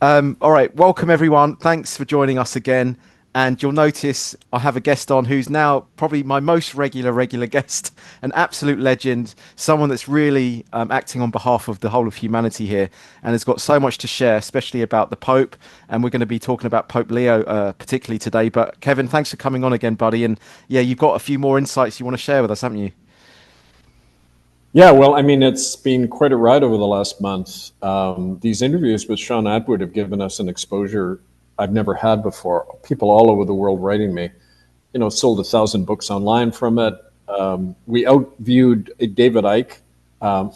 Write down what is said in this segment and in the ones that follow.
All right, welcome everyone. Thanks for joining us again. And you'll notice I have a guest on who's now probably my most regular guest, an absolute legend, someone that's really acting on behalf of the whole of humanity here and has got so much to share, especially about the Pope. And we're going to be talking about Pope Leo particularly today. But Kevin, thanks for coming on again, buddy. And yeah, you've got a few more insights you want to share with us, haven't you? Yeah, well, I mean, it's been quite a ride over the last month. These interviews with Sean Atwood have given us an exposure I've never had before. People all over the world writing me. Sold 1,000 books online from it. We outviewed David Icke um,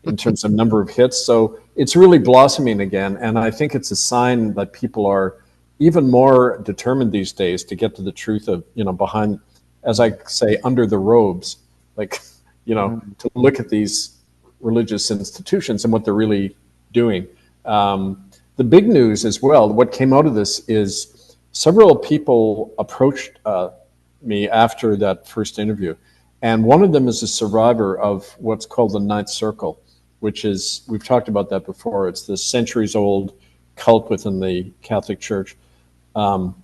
in terms of number of hits. So it's really blossoming again. And I think it's a sign that people are even more determined these days to get to the truth of, behind, as I say, under the robes, like, to look at these religious institutions and what they're really doing. The big news as well, what came out of this is several people approached me after that first interview. And one of them is a survivor of what's called the Ninth Circle, which is, we've talked about that before. It's the centuries old cult within the Catholic Church. And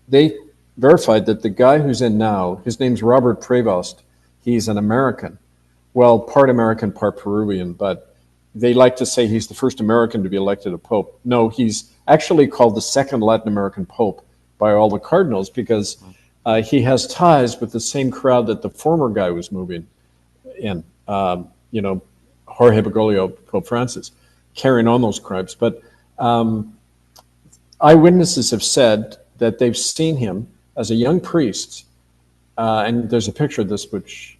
they verified that the guy who's in now, his name's Robert Prevost. He's an American. Well, part American, part Peruvian, but they like to say he's the first American to be elected a pope. No, he's actually called the second Latin American pope by all the cardinals because he has ties with the same crowd that the former guy was moving in, Jorge Bergoglio, Pope Francis, carrying on those crimes. But eyewitnesses have said that they've seen him as a young priest, and there's a picture of this which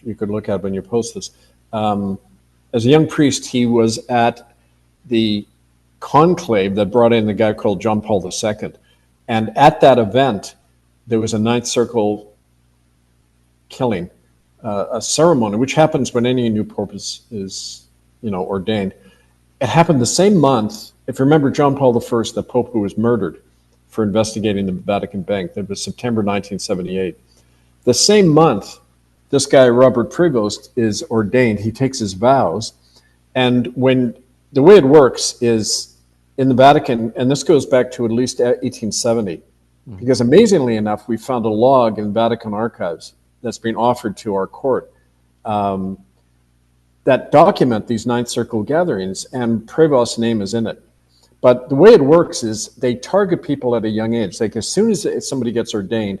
you could look at when you post this. As a young priest, he was at the conclave that brought in the guy called John Paul II. And at that event, there was a Ninth Circle killing, a ceremony, which happens when any new pope is ordained. It happened the same month. If you remember John Paul I, the pope who was murdered for investigating the Vatican bank, that was September 1978. The same month, this guy, Robert Prevost, is ordained. He takes his vows. And the way it works is in the Vatican, and this goes back to at least 1870, because amazingly enough, we found a log in Vatican archives that's been offered to our court that document these Ninth Circle gatherings, and Prevost's name is in it. But the way it works is they target people at a young age. Like as soon as somebody gets ordained,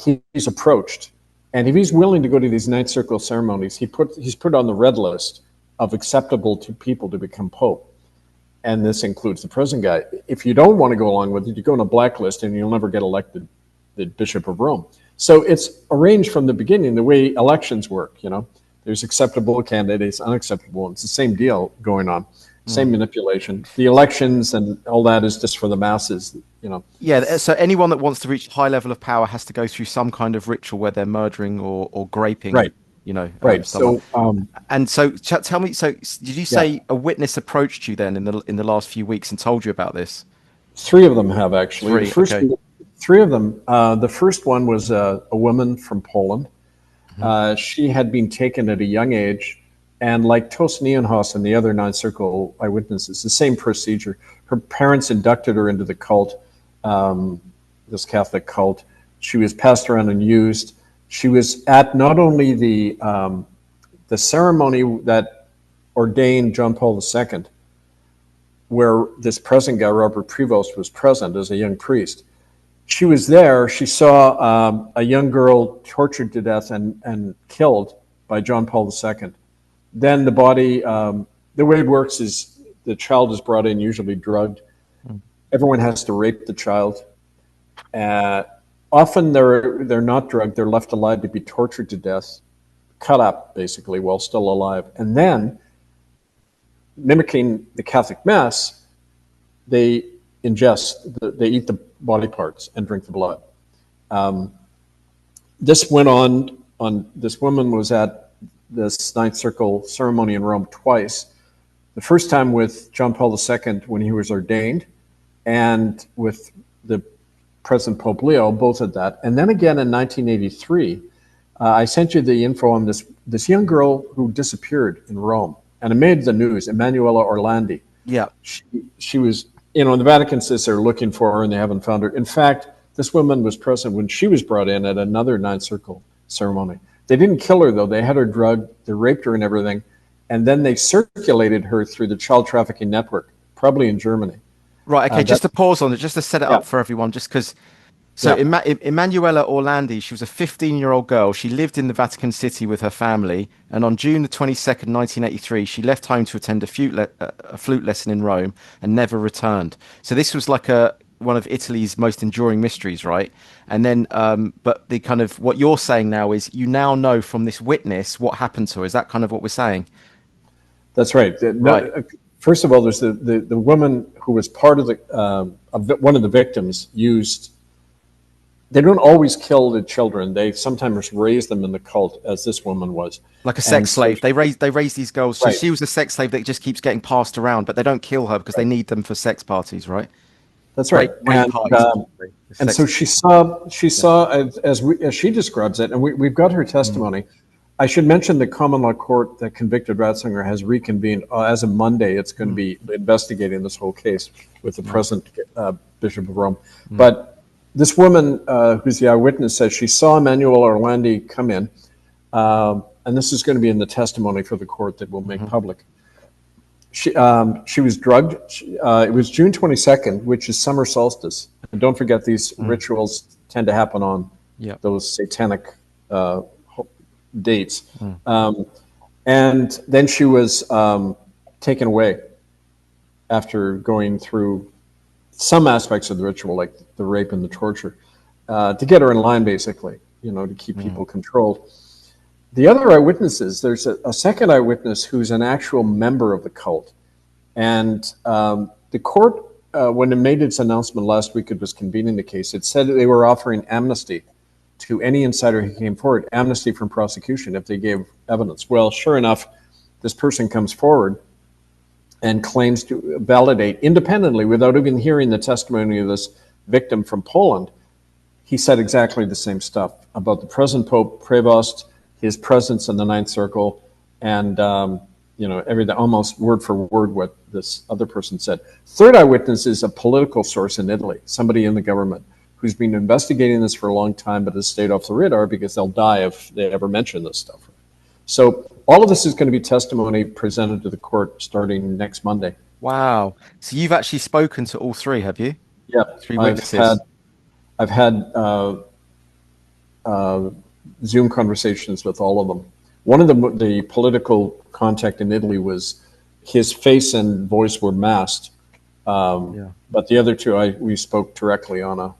he's approached. And if he's willing to go to these Ninth Circle ceremonies, he's put on the red list of acceptable to people to become pope. And this includes the present guy. If you don't want to go along with it, you go on a blacklist and you'll never get elected the Bishop of Rome. So it's arranged from the beginning the way elections work, There's acceptable candidates, unacceptable. It's the same deal going on. Same manipulation. The elections and all that is just for the masses, Yeah, so anyone that wants to reach a high level of power has to go through some kind of ritual where they're murdering or graping, Right. Right. someone. So, And so tell me, so did you yeah, say a witness approached you then in the last few weeks and told you about this? three of them have actually. Three, okay. Three of them. The first one was a woman from Poland. Hmm. She had been taken at a young age, and like Tos Nierenhaus and the other Ninth Circle eyewitnesses, the same procedure. Her parents inducted her into the cult, this Catholic cult. She was passed around and used. She was at not only the ceremony that ordained John Paul II, where this present guy, Robert Prevost, was present as a young priest. She was there. She saw a young girl tortured to death and killed by John Paul II. Then the body, the way it works is the child is brought in, usually drugged. Everyone has to rape the child. Often they're not drugged. They're left alive to be tortured to death, cut up basically while still alive. And then, mimicking the Catholic Mass, they they eat the body parts and drink the blood. This went on. This woman was at this Ninth Circle ceremony in Rome twice. The first time with John Paul II when he was ordained, and with the present Pope Leo, both at that. And then again in 1983, I sent you the info on this young girl who disappeared in Rome. and it made the news, Emanuela Orlandi. Yeah. She was, the Vatican says they're looking for her and they haven't found her. In fact, this woman was present when she was brought in at another Ninth Circle ceremony. They didn't kill her, though. They had her drugged, they raped her and everything, and then they circulated her through the child trafficking network, probably in Germany. Right. Okay. Just to pause on it, just to set it up for everyone, just because. So Emanuela Orlandi, she was a 15-year-old girl. She lived in the Vatican City with her family, and on June the 22nd, 1983, she left home to attend a flute lesson in Rome and never returned. So this was like one of Italy's most enduring mysteries, right? And then, but the kind of what you're saying now is you now know from this witness what happened to her. Is that kind of what we're saying? That's right. Right. First of all, there's the woman who was part of one of the victims used. They don't always kill the children. They sometimes raise them in the cult, as this woman was. Like a sex slave. They raise these girls. Right. So she was a sex slave that just keeps getting passed around, but they don't kill her because they need them for sex parties, right? That's right. And so she saw as she describes it, and we've got her testimony. I should mention the common law court that convicted Ratzinger has reconvened as of Monday. It's going to be investigating this whole case with the present Bishop of Rome. But this woman, who's the eyewitness, says she saw Emanuela Orlandi come in, and this is going to be in the testimony for the court that we'll make public. She was drugged. It was June 22nd, which is summer solstice. And don't forget, these rituals tend to happen on those satanic dates. And then she was taken away after going through some aspects of the ritual, like the rape and the torture, to get her in line, basically, to keep people controlled. The other eyewitnesses, there's a second eyewitness who's an actual member of the cult. And the court, when it made its announcement last week, it was convening the case, it said that they were offering amnesty to any insider who came forward, amnesty from prosecution if they gave evidence. Well, sure enough, this person comes forward and claims to validate independently, without even hearing the testimony of this victim from Poland. He said exactly the same stuff about the present Pope Prevost, his presence in the Ninth Circle, and everything, almost word for word what this other person said. Third eyewitness is a political source in Italy, somebody in the government who's been investigating this for a long time, but has stayed off the radar because they'll die if they ever mention this stuff. So all of this is going to be testimony presented to the court starting next Monday. Wow. So you've actually spoken to all three, have you? Yeah. Three witnesses. I've had Zoom conversations with all of them. One of the political contact in Italy was his face and voice were masked. But the other two, we spoke directly on a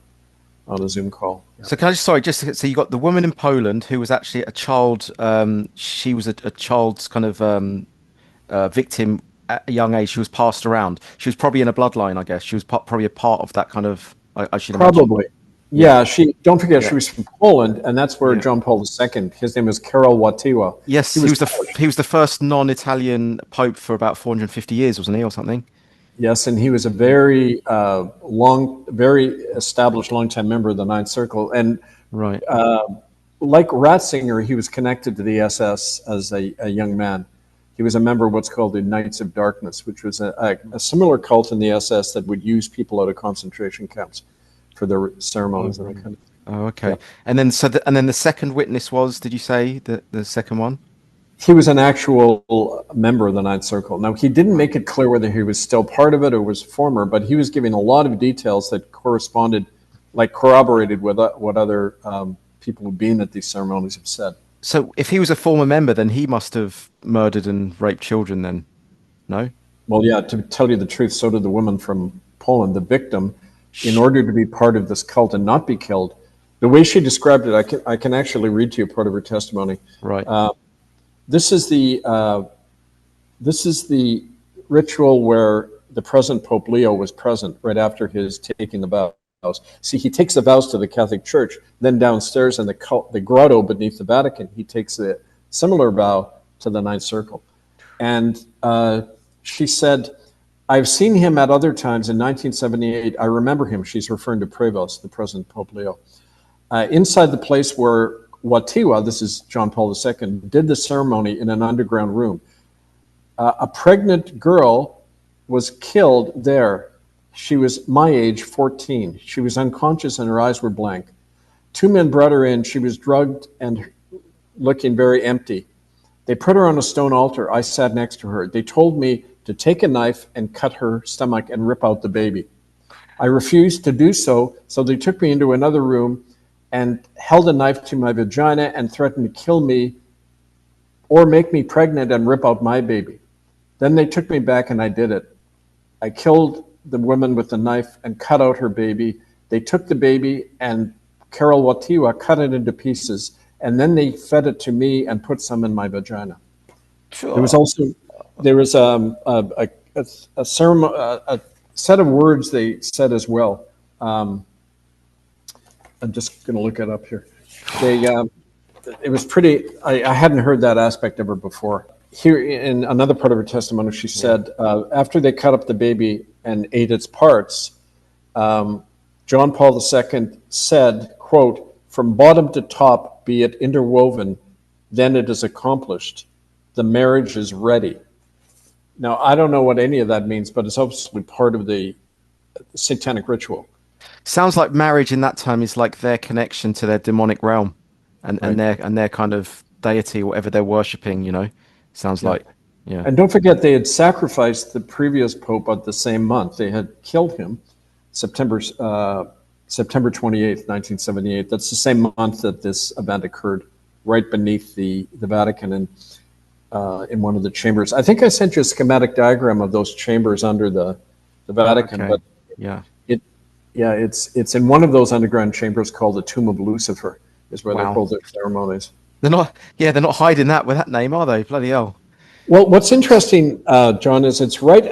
Zoom call. So can I so you got the woman in Poland who was actually a child. She was a child's kind of victim at a young age. She was passed around. She was probably in a bloodline, I guess. She was probably a part of that kind of. I should imagine. Probably. Yeah. Don't forget, she was from Poland, and that's where John Paul II. His name was Karol Wojtyła. Yes, he was the first non-Italian pope for about 450 years, wasn't he, or something? Yes, and he was a very very established, long-time member of the Ninth Circle. And right, like Ratzinger, he was connected to the SS as a young man. He was a member of what's called the Knights of Darkness, which was a similar cult in the SS that would use people out of concentration camps for their ceremonies and that kind of thing. Oh, okay. Yeah. And then the second witness was, did you say the second one? He was an actual member of the Ninth Circle. Now, he didn't make it clear whether he was still part of it or was former, but he was giving a lot of details that corroborated with what other people who've been at these ceremonies have said. So if he was a former member, then he must have murdered and raped children then, no? Well, yeah, to tell you the truth, so did the woman from Poland, the victim. In order to be part of this cult and not be killed, the way she described it, I can actually read to you part of her testimony. Right. This is the ritual where the present Pope Leo was present right after his taking the vows. See, he takes the vows to the Catholic Church, then downstairs in the grotto beneath the Vatican, he takes a similar vow to the Ninth Circle. And she said, I've seen him at other times. In 1978, I remember him. She's referring to Prevost, the present Pope Leo. Inside the place where Wojtyła, this is John Paul II, did the ceremony in an underground room. A pregnant girl was killed there. She was my age, 14. She was unconscious and her eyes were blank. Two men brought her in. She was drugged and looking very empty. They put her on a stone altar. I sat next to her. They told me to take a knife and cut her stomach and rip out the baby. I refused to do so, so they took me into another room and held a knife to my vagina and threatened to kill me or make me pregnant and rip out my baby. Then they took me back and I did it. I killed the woman with the knife and cut out her baby. They took the baby and Carol Watiwa cut it into pieces, and then they fed it to me and put some in my vagina. Sure. There was also a ceremony, a set of words they said as well. I'm just going to look it up here. It was pretty. I hadn't heard that aspect of her before. Here in another part of her testimony, she said after they cut up the baby and ate its parts, John Paul II said, quote, "From bottom to top, be it interwoven, then it is accomplished. The marriage is ready." Now, I don't know what any of that means, but it's obviously part of the satanic ritual. Sounds like marriage in that time is like their connection to their demonic realm and their kind of deity, whatever they're worshipping, you know. Sounds like, yeah. And don't forget, they had sacrificed the previous pope at the same month. They had killed him September 28th, 1978. That's the same month that this event occurred, right beneath the Vatican and in one of the chambers. I think I sent you a schematic diagram of those chambers under the Vatican, Okay. but it's in one of those underground chambers called the Tomb of Lucifer, is where they hold their ceremonies. They're not hiding that with that name, are they? Bloody hell. Well, what's interesting, John, is it's right.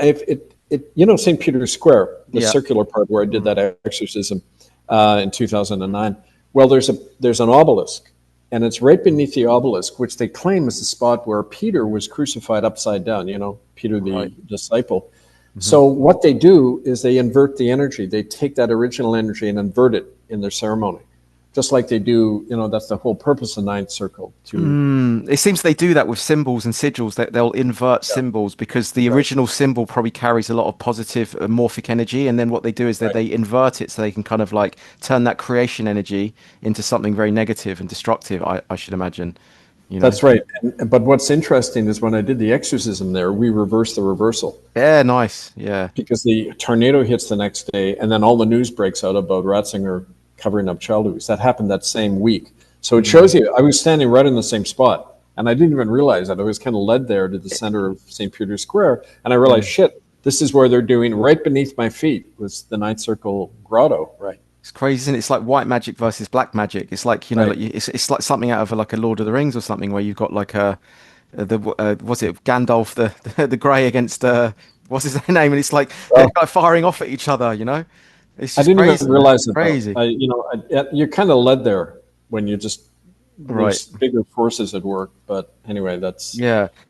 St. Peter's Square, the circular part where I did that exorcism in 2009. Well, there's an obelisk, and it's right beneath the obelisk, which they claim is the spot where Peter was crucified upside down. You know, Peter the disciple. Mm-hmm. So what they do is they invert the energy. They take that original energy and invert it in their ceremony. Just like they do, that's the whole purpose of Ninth Circle. It seems they do that with symbols and sigils, that they'll invert symbols because the original symbol probably carries a lot of positive morphic energy. And then what they do is that they invert it so they can kind of like turn that creation energy into something very negative and destructive, I should imagine. That's right. But what's interesting is when I did the exorcism there, we reversed the reversal. Yeah, nice. Yeah. Because the tornado hits the next day and then all the news breaks out about Ratzinger covering up child abuse. That happened that same week. So it shows you, I was standing right in the same spot, and I didn't even realize that. I was kind of led there to the center of St. Peter's Square, and I realized, shit, this is where they're doing, right beneath my feet was the Ninth Circle grotto, right? It's crazy, isn't it? It's like white magic versus black magic. It's like, it's like something out of like a Lord of the Rings or something, where you've got like was it Gandalf, the grey against, what's his name? And it's like, they're like firing off at each other, It's just I didn't crazy, even realize it. Crazy. You're kind of led there when you just there's bigger forces at work. But anyway, that's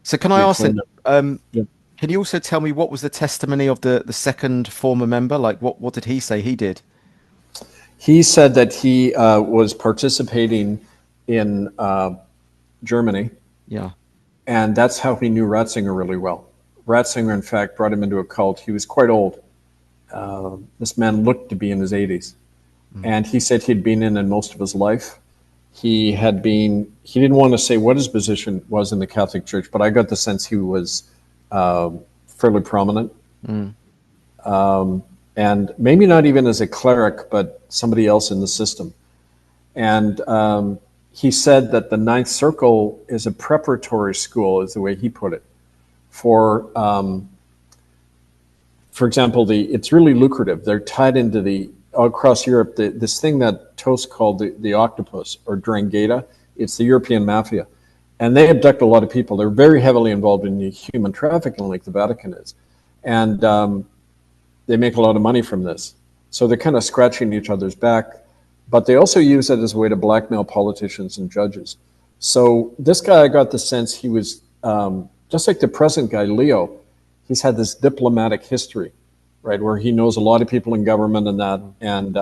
So can I ask then? Can you also tell me what was the testimony of the second former member? Like, what did he say he did? He said that he was participating in Germany. Yeah. And that's how he knew Ratzinger really well. Ratzinger, in fact, brought him into a cult. He was quite old. This man looked to be in his 80s. And he said he'd been in most of his life. He didn't want to say what his position was in the Catholic Church, but I got the sense he was fairly prominent. And maybe not even as a cleric, but somebody else in the system. And he said that the Ninth Circle is a preparatory school, is the way he put it, for example, it's really lucrative. They're tied into all across Europe, this thing that Toast called the octopus, or Drangheta. It's the European mafia. And they abduct a lot of people. They're very heavily involved in human trafficking, like the Vatican is. And they make a lot of money from this. So they're kind of scratching each other's back. But they also use it as a way to blackmail politicians and judges. So this guy, I got the sense he was, just like the present guy, Leo, he's had this diplomatic history, right, where he knows a lot of people in government and that. And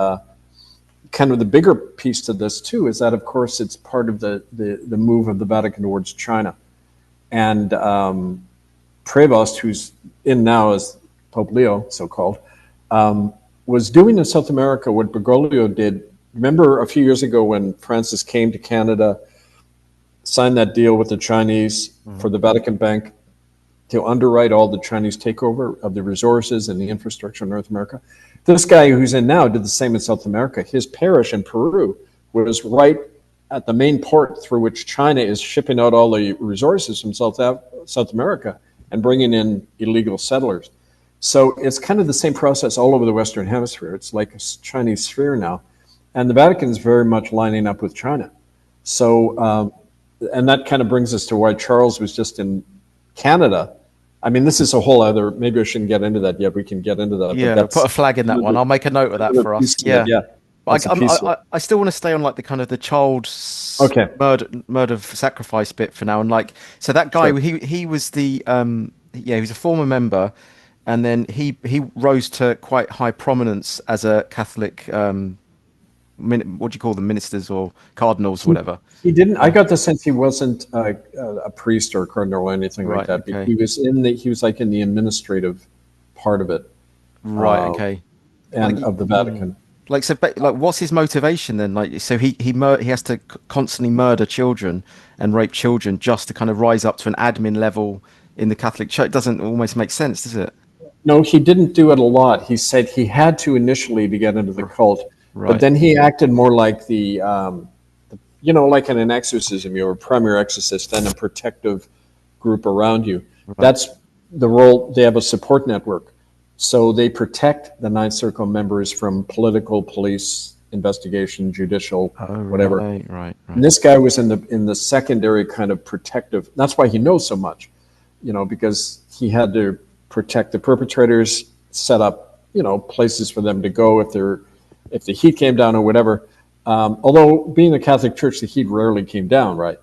kind of the bigger piece to this, too, is that, of course, it's part of the move of the Vatican towards China. And Prevost, who's in now as Pope Leo, so-called, was doing in South America what Bergoglio did. Remember a few years ago when Francis came to Canada, signed that deal with the Chinese for the Vatican Bank to underwrite all the Chinese takeover of the resources and the infrastructure in North America? This guy who's in now did the same in South America. His parish in Peru was right at the main port through which China is shipping out all the resources from South America and bringing in illegal settlers. So it's kind of the same process all over the Western Hemisphere. It's like a Chinese sphere now. And the Vatican is very much lining up with China. So, and that kind of brings us to why Charles was just in Canada. I mean, this is a whole other, maybe I shouldn't get into that yet. We can get into that. Yeah, but put a flag in that one. I'll make a note of that for us. Yeah. Yeah. But I still want to stay on like the kind of the child murder sacrifice bit for now. And like, so that guy, sure. he was the, he was a former member, and then he rose to quite high prominence as a Catholic, what do you call them, ministers or cardinals or whatever. He didn't. I got the sense he wasn't a priest or a cardinal or anything like that. Okay. He was like in the administrative part of it. Right. Okay. And like, of the Vatican. Like, so, like, what's his motivation then? Like, so he has to constantly murder children and rape children just to kind of rise up to an admin level in the Catholic Church. It doesn't almost make sense, does it? No, he didn't do it a lot. He said he had to initially to get into the cult, but then he acted more like the like in an exorcism, you're a primary exorcist and a protective group around you. Right. That's the role. They have a support network. So they protect the Ninth Circle members from political, police, investigation, judicial, whatever. Right. And this guy was in the secondary kind of protective. That's why he knows so much, because he had to protect the perpetrators, set up, places for them to go if the heat came down or whatever. Although being the Catholic Church, the heat rarely came down, right?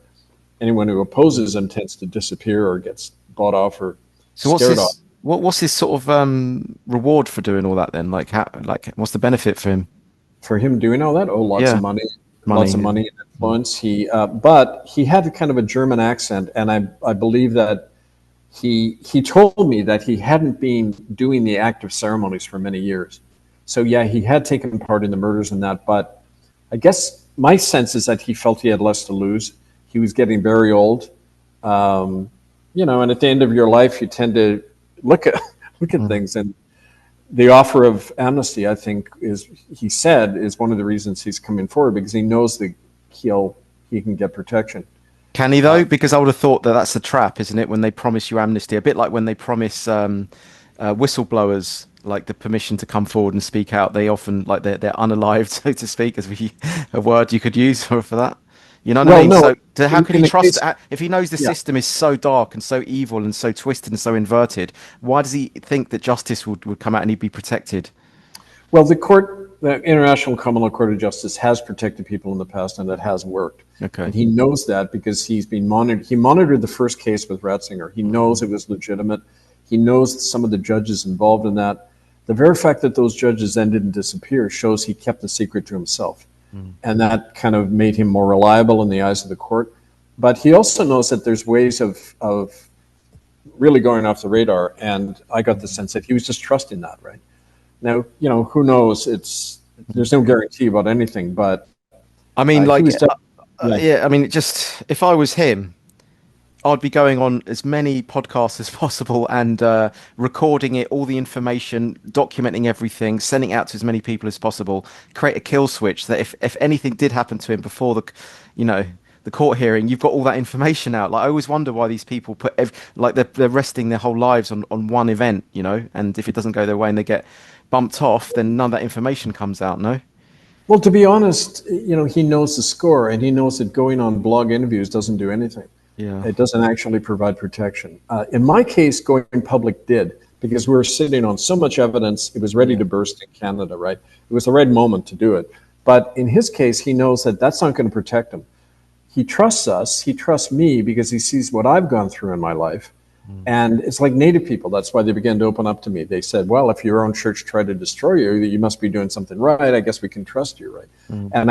Anyone who opposes them tends to disappear or gets bought off or scared off. What's his sort of reward for doing all that then? Like, what's the benefit for him? For him doing all that? Oh, lots of money. Lots of money and influence. But he had kind of a German accent, and I believe that he told me that he hadn't been doing the active ceremonies for many years. So yeah, he had taken part in the murders and that, but I guess my sense is that he felt he had less to lose. He was getting very old, and at the end of your life, you tend to look at things, and the offer of amnesty, I think, is one of the reasons he's coming forward, because he knows that he can get protection. Can he though? Because I would have thought that that's a trap, isn't it? When they promise you amnesty, a bit like when they promise whistleblowers like the permission to come forward and speak out. They often they're unalived, so to speak, as a word you could use for that. You know what I mean? No, so how can he trust if he knows the system is so dark and so evil and so twisted and so inverted? Why does he think that justice would come out and he'd be protected? Well, the International Common Law Court of Justice has protected people in the past, and that has worked. Okay. And he knows that because he's been monitored. He monitored the first case with Ratzinger. He knows it was legitimate. He knows some of the judges involved in that. The very fact that those judges then didn't disappear shows he kept the secret to himself. And that kind of made him more reliable in the eyes of the court. But he also knows that there's ways of really going off the radar, and I got the sense that he was just trusting that, right? Now, who knows? There's no guarantee about anything, but I mean, I mean, just if I was him, I'd be going on as many podcasts as possible and recording it, all the information, documenting everything, sending it out to as many people as possible, create a kill switch that if anything did happen to him before the court hearing, you've got all that information out. Like, I always wonder why these people they're resting their whole lives on one event, and if it doesn't go their way and they get bumped off, then none of that information comes out, no? Well, to be honest, he knows the score, and he knows that going on blog interviews doesn't do anything. Yeah. It doesn't actually provide protection. In my case, going public did, because we were sitting on so much evidence. It was ready to burst in Canada, right? It was the right moment to do it. But in his case, he knows that that's not going to protect him. He trusts us. He trusts me because he sees what I've gone through in my life. And it's like Native people. That's why they began to open up to me. They said, well, if your own church tried to destroy you, you must be doing something right. I guess we can trust you, right? And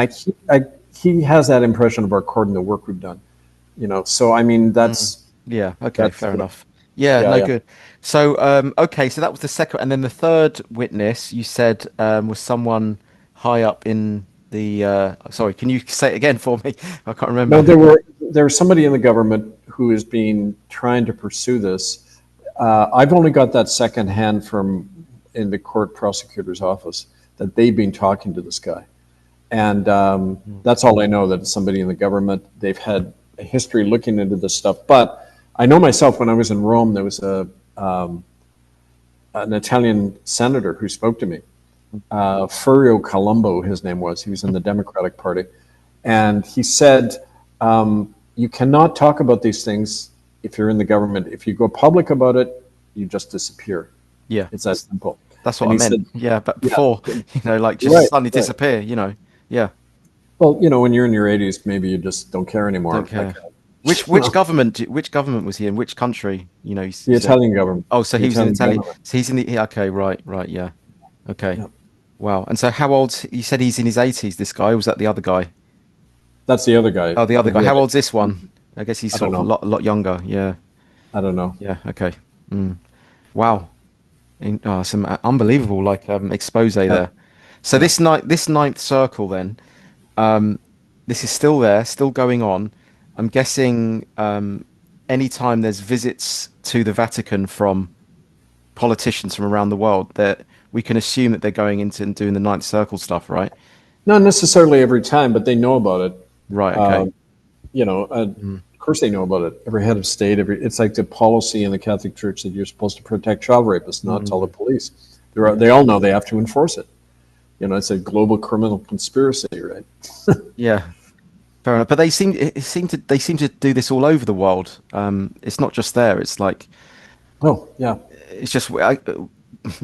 he has that impression of our court and the work we've done. So I mean, that's fair enough. Yeah, Yeah, no yeah. good. So, okay, so that was the second, and then the third witness you said was someone high up in the. Sorry, can you say it again for me? I can't No, remember. there's somebody in the government who has been trying to pursue this. I've only got that second hand from in the court prosecutor's office that they've been talking to this guy, and Mm. that's all I know. That it's somebody in the government. They've had a history looking into this stuff, but I know myself when I was in Rome, there was an Italian senator who spoke to me. Furio Colombo, his name was. He was in the Democratic Party. And he said, you cannot talk about these things if you're in the government. If you go public about it, you just disappear. Yeah, It's that simple. that's what And I he meant. said, Yeah, but yeah, before, like just right, suddenly right. disappear. Yeah, Well, when you're in your 80s, maybe you just don't care don't anymore. Like, care. Which government was he in? Which country? the You said. Italian government, Oh, so the he was in Italian Italy. government. So he's in the. Yeah, okay, right, yeah. Okay, Yeah. wow. And so how old? You said he's in his 80s. This guy, or was that the other guy? That's the other guy. Oh, the other guy. Who How had old's this it. one? I guess he's I don't sort of a know. lot younger. Yeah, I don't know. yeah. Okay. Mm. Wow. Some unbelievable expose Yeah. there. So Yeah. this ninth circle then, this is still there, still going on. I'm guessing anytime there's visits to the Vatican from politicians from around the world, that we can assume that they're going into and doing the ninth circle stuff, right? Not necessarily every time, but they know about it. Right. Okay. Um, of Mm. course they know about it. Every head of state, it's like the policy in the Catholic Church that you're supposed to protect child rapists, not tell the Mm. police. Yeah. They all know they have to enforce it. It's a global criminal conspiracy, right? Yeah. Fair enough. But they seem to do this all over the world. It's not just there. It's like Oh, yeah. it's just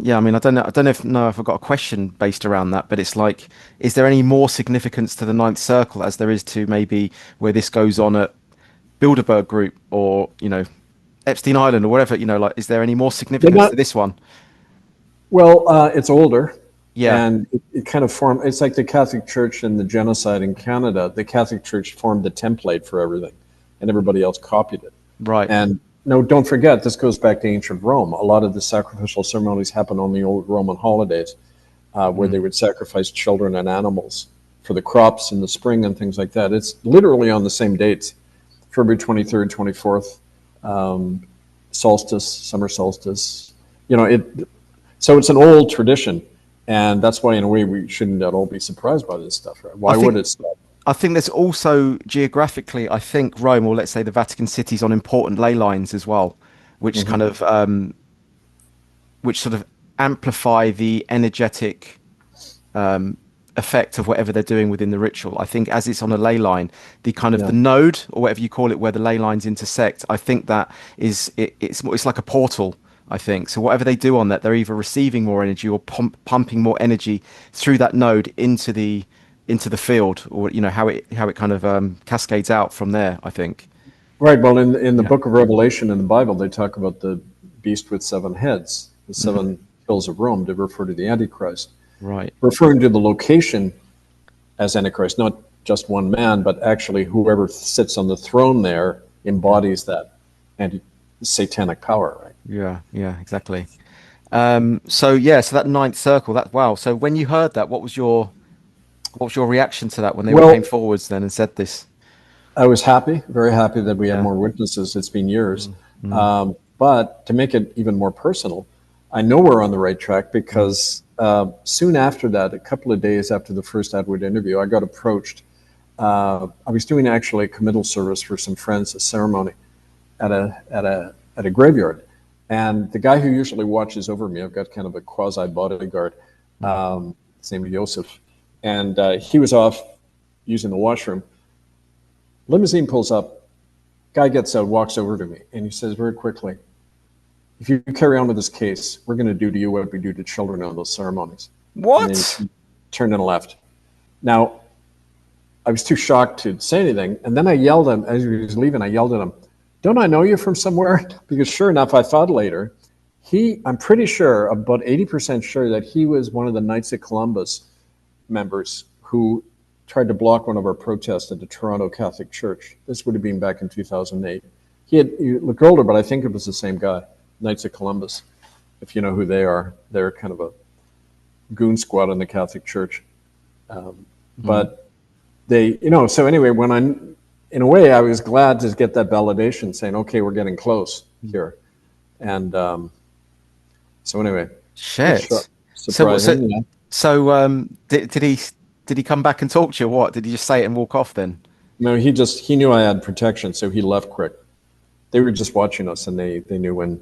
yeah. I mean, I don't know if I've got a question based around that, but it's like, is there any more significance to the ninth circle as there is to maybe where this goes on at Bilderberg Group or Epstein Island or whatever? Like, is there any more They're significance not, to this one? well, it's older, Yeah. and it kind of formed, it's like the Catholic Church and the genocide in Canada. The Catholic Church formed the template for everything, and everybody else copied it. Right. And no, don't forget, this goes back to ancient Rome. A lot of the sacrificial ceremonies happened on the old Roman holidays, where they Mm. would sacrifice children and animals for the crops in the spring and things like that. It's literally on the same dates, February 23rd, 24th, um, solstice, summer solstice. You know, it. So it's an old tradition, and that's why, in a way, we shouldn't at all be surprised by this stuff. Right? I Why would think it stop? I think there's also geographically, I think Rome, or let's say the Vatican City's on important ley lines as well, which Mm-hmm. kind of which sort of amplify the energetic effect of whatever they're doing within the ritual. I think as it's on a ley line, the kind of Yeah. the node or whatever you call it, where the ley lines intersect, I think that it's like a portal. I think so. Whatever they do on that, they're either receiving more energy or pumping more energy through that node into the field, or how it kind of cascades out from there. I think. Right. Well, in the Yeah. book of Revelation in the Bible, they talk about the beast with seven heads, the Hmm. seven hills of Rome, to refer to the Antichrist, Right. referring to the location as Antichrist, not just one man, but actually whoever sits on the throne there Yeah. embodies that anti satanic power, right? Yeah. Yeah. Exactly. So that ninth circle. That wow. So when you heard that, what was your reaction to that when they all came Well, forwards then and said this? I was happy, very happy that we had Yeah. more witnesses. It's been years. Mm, mm, But to make it even more personal, I know we're on the right track mm, because soon after that, a couple of days after the first Edward interview, I got approached. I was doing actually a committal service for some friends, a ceremony at a graveyard. And the guy who usually watches over me, I've got kind of a quasi bodyguard, mm. his name is Joseph, and he was off using the washroom. Limousine pulls up, guy gets out, walks over to me, and he says very quickly, if you carry on with this case, we're going to do to you what we do to children on those ceremonies. And then What? he turned and left. Now, I was too shocked to say anything. And then I yelled at him, as he was leaving, I yelled at him, don't I know you from somewhere? Because sure enough, I thought later, I'm pretty sure, about 80% sure, that he was one of the Knights of Columbus members who tried to block one of our protests at the Toronto Catholic Church. This would have been back in 2008. He looked older, but I think it was the same guy, Knights of Columbus. If you know who they are, they're kind of a goon squad in the Catholic Church. But they, so anyway, in a way, I was glad to get that validation saying, okay, we're getting close here. And so anyway, Shit. surprising. Yeah. Did he come back and talk to you? Or what? Did he just say it and walk off then? No, he knew I had protection, so he left quick. They were just watching us, and they knew when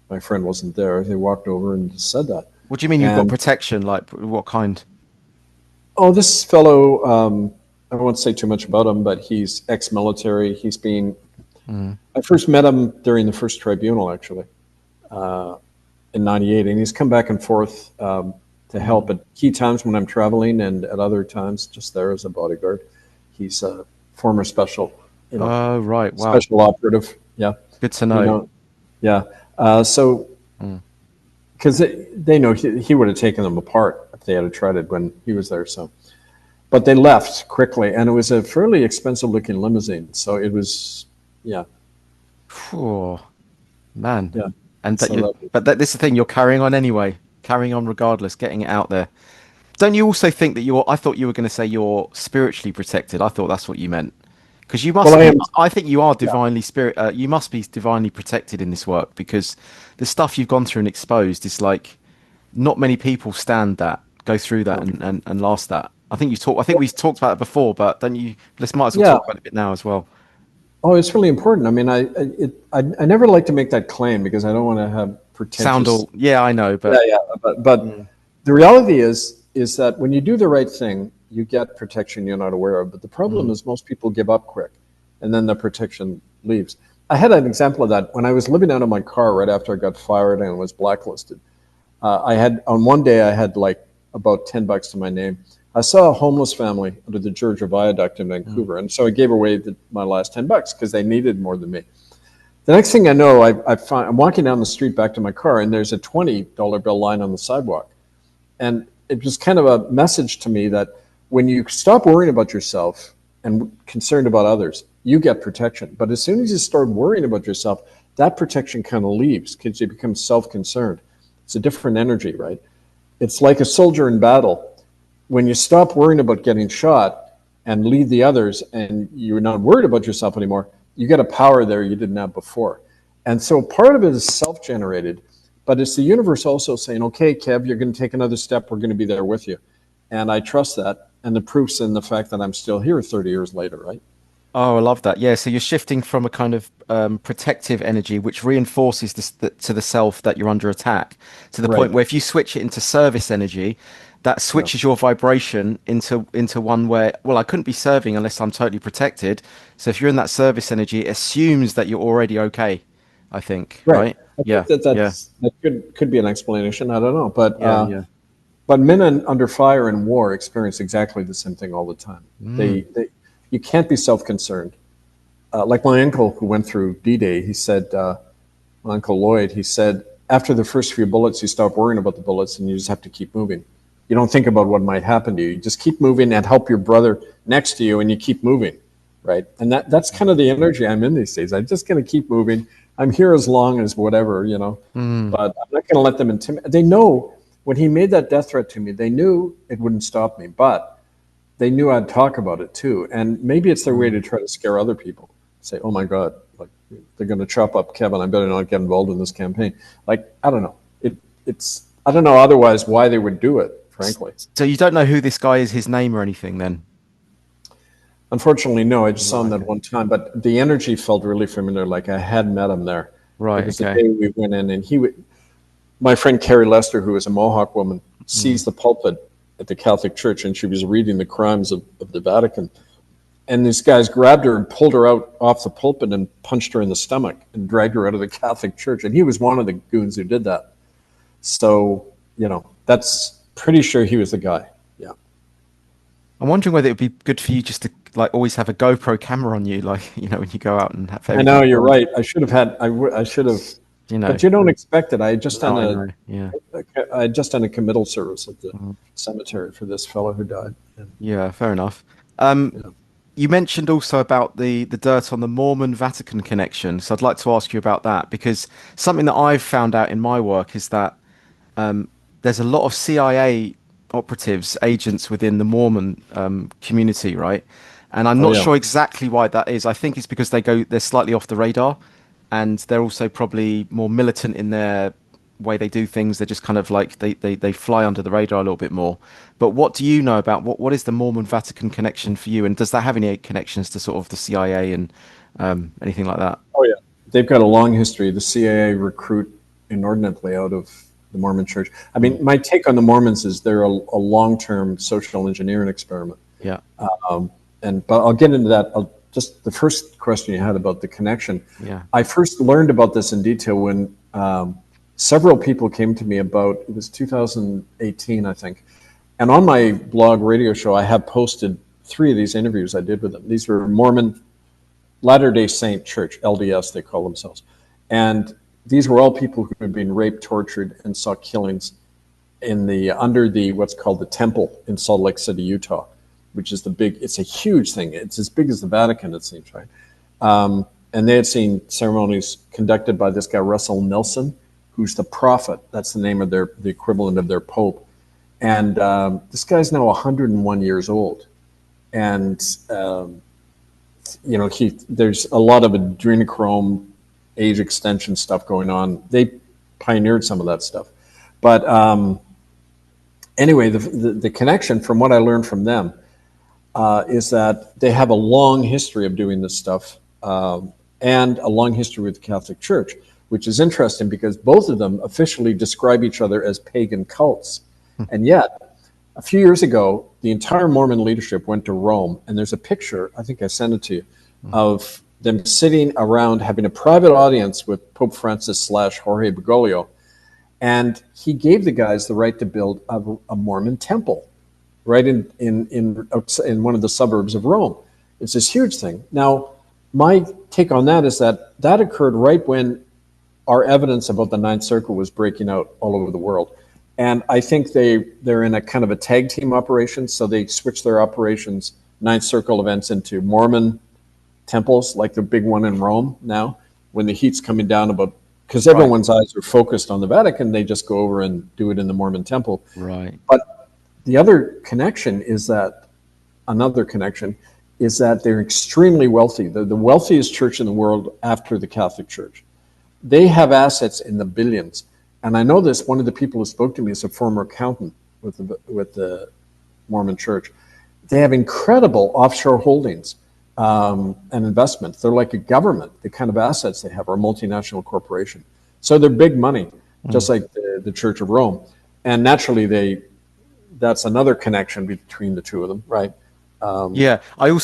my friend wasn't there. They walked over and said that. What do you mean you've got protection? Like what kind? Oh, this fellow, I won't say too much about him, but he's ex-military. He's been. I first met him during the first tribunal, actually, in '98, and he's come back and forth to help at key times when I'm traveling, and at other times just there as a bodyguard. He's a former special. Oh, right. Wow. Special operative. Yeah. Good to know. Yeah. So, because they know he would have taken them apart if they had tried it when he was there. So, but they left quickly, and it was a fairly expensive looking limousine. So it was, yeah. Oh, man. Yeah. And this is the thing, you're carrying on anyway, carrying on regardless, getting it out there. Don't you also think that I thought you were going to say you're spiritually protected. I thought that's what you meant. Because you must I think you are divinely you must be divinely protected in this work, because the stuff you've gone through and exposed is like, not many people go through that and last that. I think we've talked about it before, but let's might as well talk about it a bit now as well. Oh, it's really important. I mean, I never like to make that claim because I don't want to have pretentious. I know, but but the reality is that when you do the right thing, you get protection you're not aware of. But the problem is most people give up quick, and then the protection leaves. I had an example of that when I was living out of my car right after I got fired and was blacklisted. On one day I had like about $10 to my name. I saw a homeless family under the Georgia Viaduct in Vancouver, and so I gave away my last $10 because they needed more than me. The next thing I know, I'm walking down the street back to my car, and there's a $20 bill lying on the sidewalk. And it was kind of a message to me that when you stop worrying about yourself and concerned about others, you get protection. But as soon as you start worrying about yourself, that protection kind of leaves because you become self-concerned. It's a different energy, right? It's like a soldier in battle. When you stop worrying about getting shot and lead the others and you're not worried about yourself anymore, you get a power there you didn't have before. And so part of it is self-generated, but it's the universe also saying, okay, Kev, you're going to take another step. We're going to be there with you. And I trust that. And the proof's in the fact that I'm still here 30 years later, right? Oh, I love that. Yeah, so you're shifting from a kind of protective energy, which reinforces to the self that you're under attack, to the point where if you switch it into service energy, that switches your vibration into one where, well, I couldn't be serving unless I'm totally protected. So if you're in that service energy, it assumes that you're already okay, I think, right? I think that could be an explanation. I don't know, but yeah. But men under fire in war experience exactly the same thing all the time. You can't be self-concerned. Like my uncle who went through D-Day, he said, my Uncle Lloyd, he said, after the first few bullets, you stop worrying about the bullets and you just have to keep moving. You don't think about what might happen to you. You just keep moving and help your brother next to you, and you keep moving, right? And that's kind of the energy I'm in these days. I'm just going to keep moving. I'm here as long as whatever, but I'm not going to let them intimidate. They know when he made that death threat to me, they knew it wouldn't stop me, but they knew I'd talk about it too. And maybe it's their way to try to scare other people. Say, oh my God, like they're going to chop up Kevin. I better not get involved in this campaign. Like, I don't know. I don't know otherwise why they would do it, frankly. So you don't know who this guy is, his name or anything then? Unfortunately, no. I just saw him that one time, but the energy felt really familiar. Like I had met him there. Right. It was the day we went in, and my friend Carrie Lester, who is a Mohawk woman, sees the pulpit at the Catholic Church, and she was reading the crimes of the Vatican. And these guys grabbed her and pulled her out off the pulpit and punched her in the stomach and dragged her out of the Catholic Church. And he was one of the goons who did that. So, that's pretty sure he was the guy. Yeah. I'm wondering whether it would be good for you just to like always have a GoPro camera on you, like, when you go out and have. I know, you're right. I should have. But you don't expect it. I had just done a committal service at the cemetery for this fellow who died. Yeah, fair enough. You mentioned also about the dirt on the Mormon Vatican connection. So I'd like to ask you about that because something that I've found out in my work is that there's a lot of CIA operatives, agents within the Mormon community, right? And I'm Oh not yeah. sure exactly why that is. I think it's because they're slightly off the radar, and they're also probably more militant in their way they do things. They're just kind of like they fly under the radar a little bit more. But what do you know about what is the Mormon Vatican connection for you, and does that have any connections to sort of the CIA and anything like that? Oh yeah. They've got a long history. The CIA recruit inordinately out of the Mormon Church. I Mm, mean, my take on the Mormons is they're a long-term social engineering experiment. yeah, But I'll get into that. Just the first question you had about the connection. yeah, I first learned about this in detail when several people came to me about, it was 2018, I think. And on my blog radio show, I have posted 3 of these interviews I did with them. These were Mormon Latter-day Saint Church, LDS, they call themselves. And these were all people who had been raped, tortured, and saw killings in the under the what's called the temple in Salt Lake City, Utah, which is it's a huge thing. It's as big as the Vatican, it seems, right? And they had seen ceremonies conducted by this guy, Russell Nelson, who's the prophet. That's the name of the equivalent of their pope. And this guy's now 101 years old. And, there's a lot of adrenochrome age extension stuff going on. They pioneered some of that stuff. But anyway, the connection from what I learned from them is that they have a long history of doing this stuff and a long history with the Catholic Church, which is interesting because both of them officially describe each other as pagan cults. And yet, a few years ago, the entire Mormon leadership went to Rome, and there's a picture, I think I sent it to you, of them sitting around having a private audience with Pope Francis / Jorge Bergoglio. And he gave the guys the right to build a Mormon temple right in one of the suburbs of Rome. It's this huge thing. Now, my take on that is that occurred right when our evidence about the Ninth Circle was breaking out all over the world. And I think they're in a kind of a tag team operation, so they switch their operations, Ninth Circle events, into Mormon temples, like the big one in Rome now, when the heat's coming down because right, everyone's eyes are focused on the Vatican, they just go over and do it in the Mormon temple. right. But the other connection is that they're extremely wealthy. They're the wealthiest church in the world after the Catholic Church. They have assets in the billions. And I know this, one of the people who spoke to me is a former accountant with the Mormon Church. They have incredible offshore holdings and investments. They're like a government. The kind of assets they have are a multinational corporation. So they're big money, just like the Church of Rome. And naturally, that's another connection between the two of them, right? Yeah, I've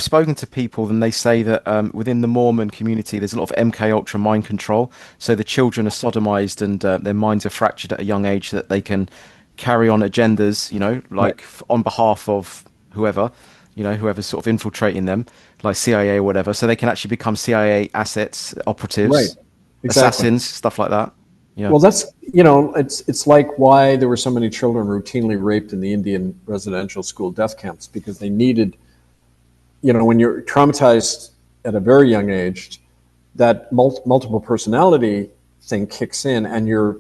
spoken to people and they say that within the Mormon community there's a lot of MK Ultra mind control. So the children are sodomized and their minds are fractured at a young age so that they can carry on agendas, Right, on behalf of whoever, whoever's sort of infiltrating them, like CIA or whatever. So they can actually become CIA assets, right, operatives, exactly. assassins, stuff like that. Yeah. Well, it's like why there were so many children routinely raped in the Indian residential school death camps, because they needed, when you're traumatized at a very young age, that multiple personality thing kicks in, and you're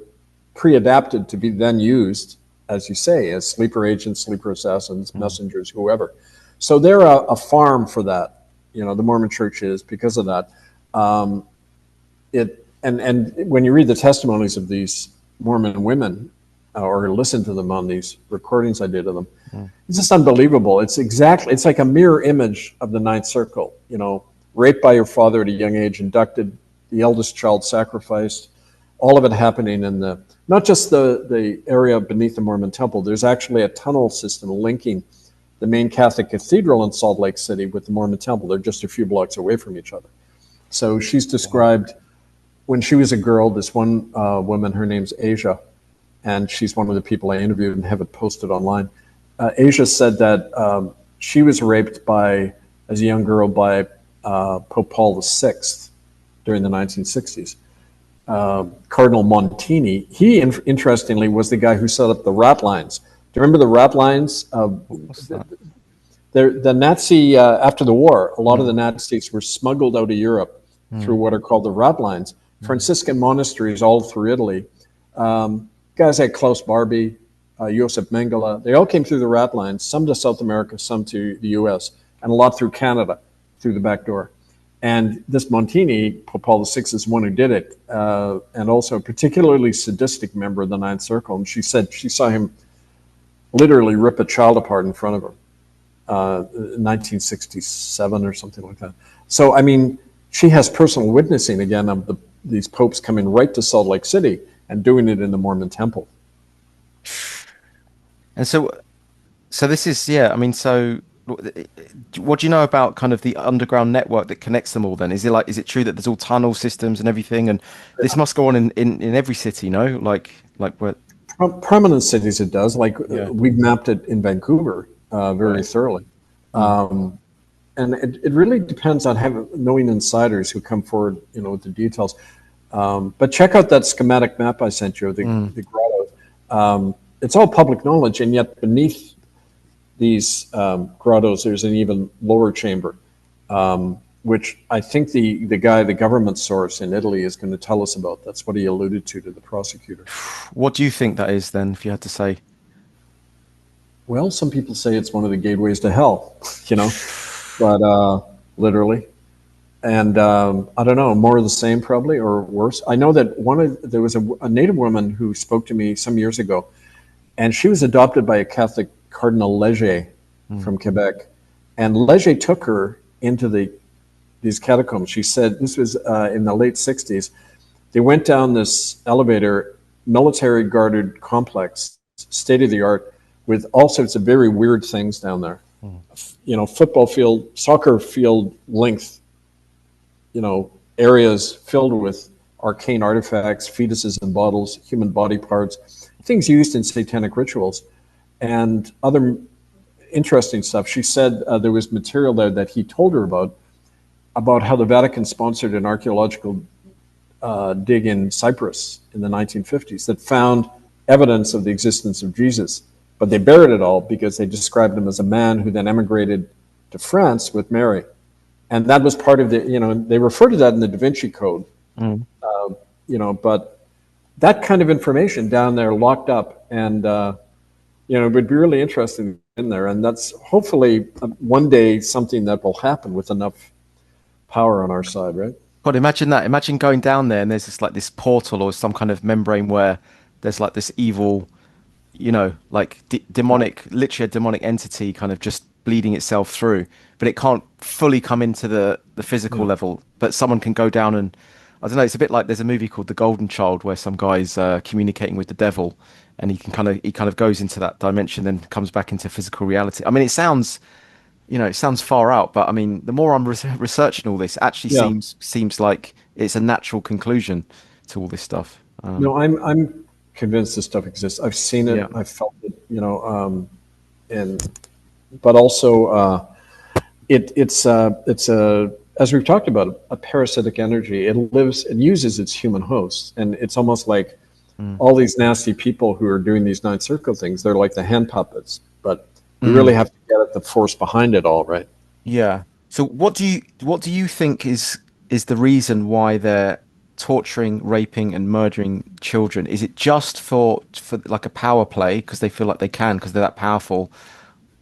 pre-adapted to be then used, as you say, as sleeper agents, sleeper assassins, Mm. messengers, whoever. So they're a farm for that. The Mormon Church is, because of that. Um, it and when you read the testimonies of these Mormon women or listen to them on these recordings I did of them, Mm. it's just unbelievable. It's like a mirror image of the Ninth Circle. Raped by your father at a young age, inducted, the eldest child sacrificed, all of it happening in not just the area beneath the Mormon temple. There's actually a tunnel system linking the main Catholic cathedral in Salt Lake City with the Mormon temple. They're just a few blocks away from each other. So she's described when she was a girl, this one woman, her name's Asia, and she's one of the people I interviewed and have it posted online. Asia said that she was raped as a young girl by Pope Paul VI during the 1960s. Cardinal Montini, he interestingly was the guy who set up the rat lines. Do you remember the rat lines? What's that? The Nazi, after the war, a lot of the Nazis were smuggled out of Europe through what are called the rat lines. Franciscan monasteries all through Italy. Guys like Klaus Barbie, Josef Mengele, they all came through the rat lines, some to South America, some to the US, and a lot through Canada, through the back door. And this Montini, Pope Paul VI, is one who did it, and also a particularly sadistic member of the Ninth Circle. And she said she saw him literally rip a child apart in front of her. 1967 or something like that. So, I mean, she has personal witnessing again of these popes coming right to Salt Lake City and doing it in the Mormon temple. And so this is, yeah, I mean, so what do you know about kind of the underground network that connects them all then? Is it true that there's all tunnel systems and everything? And this must go on in every city, no? Like where? Prominent cities it does. Like Yeah. we've mapped it in Vancouver very thoroughly. And it really depends on knowing insiders who come forward, with the details. But check out that schematic map I sent you, the grotto. It's all public knowledge, and yet beneath these grottos, there's an even lower chamber, which I think the government source in Italy is going to tell us about. That's what he alluded to the prosecutor. What do you think that is then, if you had to say? Well, some people say it's one of the gateways to hell, but literally. And I don't know, more of the same probably, or worse. I know that there was a Native woman who spoke to me some years ago, and she was adopted by a Catholic Cardinal Leger from Quebec. And Leger took her into these catacombs. She said this was in the late 60s. They went down this elevator, military guarded complex, state of the art, with all sorts of very weird things down there. Football field, soccer field length, areas filled with arcane artifacts, fetuses in bottles, human body parts, things used in satanic rituals, and other interesting stuff. She said there was material there that he told her about how the Vatican sponsored an archaeological dig in Cyprus in the 1950s that found evidence of the existence of Jesus. But they buried it all because they described him as a man who then emigrated to France with Mary. And that was part of they refer to that in the Da Vinci Code, but that kind of information down there locked up, and, it would be really interesting in there. And that's hopefully one day something that will happen with enough power on our side, right? God, imagine that. Imagine going down there and there's this portal or some kind of membrane where there's like this evil, demonic, literally a demonic entity kind of just bleeding itself through, but it can't fully come into the physical level. But someone can go down and, I don't know, it's a bit like there's a movie called The Golden Child where some guy's communicating with the devil, and he kind of goes into that dimension, then comes back into physical reality. I mean, it sounds far out, but I mean, the more I'm researching all this, it actually seems like it's a natural conclusion to all this stuff. No, I'm convinced this stuff exists. I've seen it, I've felt it, but also it's as we've talked about, a parasitic energy. It uses its human hosts, and it's almost like all these nasty people who are doing these Ninth Circle things. They're like the hand puppets, but we really have to get at the force behind it all, right? Yeah. So what do you think is the reason why they're torturing, raping, and murdering children? Is it just for like a power play because they feel like they can because they're that powerful?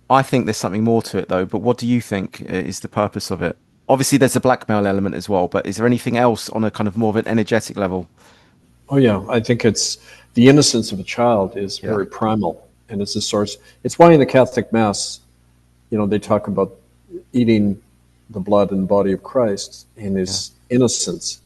I think there's something more to it though. But what do you think is the purpose of it? Obviously, there's a blackmail element as well, but is there anything else on a kind of more of an energetic level? Oh yeah, I think it's the innocence of a child is very primal, and it's a source. It's why in the Catholic Mass, they talk about eating the blood and body of Christ, and his innocence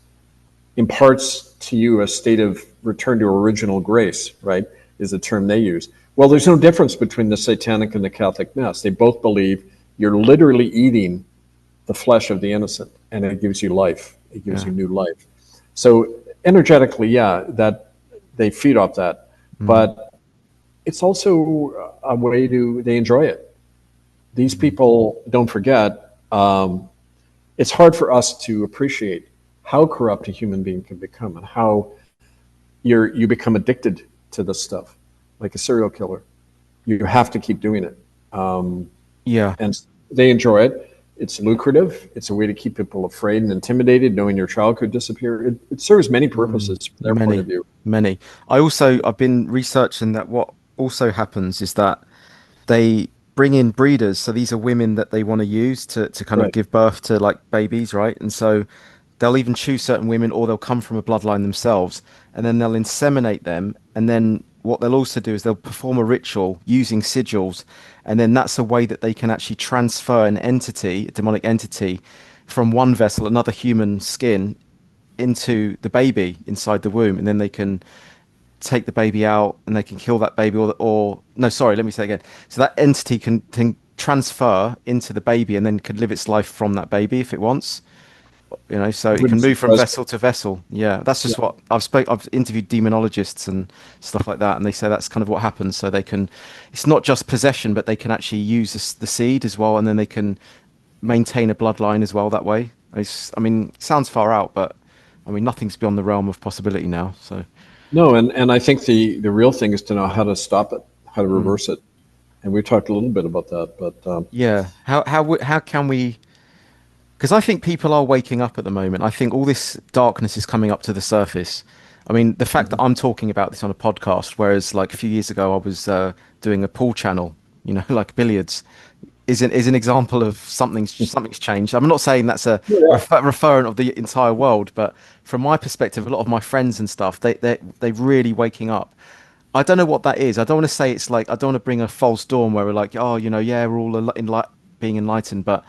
imparts to you a state of return to original grace, right, is the term they use. Well, there's no difference between the Satanic and the Catholic Mass. They both believe you're literally eating the flesh of the innocent, and it gives you life. It gives you new life. So energetically, that they feed off that, but it's also a way they enjoy it. These people, don't forget, it's hard for us to appreciate how corrupt a human being can become and how you become addicted to this stuff, like a serial killer. You have to keep doing it. And They enjoy it. It's lucrative. It's a way to keep people afraid and intimidated, knowing your child could disappear. It serves many Mm, purposes from their point of many, view. many. I've been researching that what also happens is that they bring in breeders. So these are women that they want to use to kind of Right. give birth to like babies, right? And so they'll even choose certain women or they'll come from a bloodline themselves and then they'll inseminate them. And then what they'll also do is they'll perform a ritual using sigils. And then that's a way that they can actually transfer an entity, a demonic entity, from one vessel, another human skin, into the baby inside the womb. And then they can take the baby out and they can kill that baby or no, sorry, let me say again. So that entity can transfer into the baby and then can live its life from that baby if it wants, so It it can wouldn't move from surprise me. vessel to vessel. Yeah, that's Yeah. just what I've interviewed demonologists and stuff like that, and they say that's kind of what happens. So they can, it's not just possession, but they can actually use the seed as well, and then they can maintain a bloodline as well that way. I mean, it sounds far out, but I mean, nothing's beyond the realm of possibility now. So, No, and I think the real thing is to know how to stop it, how to mm, reverse it. And we talked a little bit about that, but yeah, how can we? Because I think people are waking up at the moment. I think all this darkness is coming up to the surface. I mean, the fact that I'm talking about this on a podcast, whereas like a few years ago I was doing a pool channel, like billiards, is an example of something's changed. I'm not saying that's a yeah. referent of the entire world, but from my perspective, a lot of my friends and stuff, they're really waking up. I don't know what that is. I don't want to say it's like I don't want to bring a false dawn where we're like, oh, yeah, we're all being enlightened, but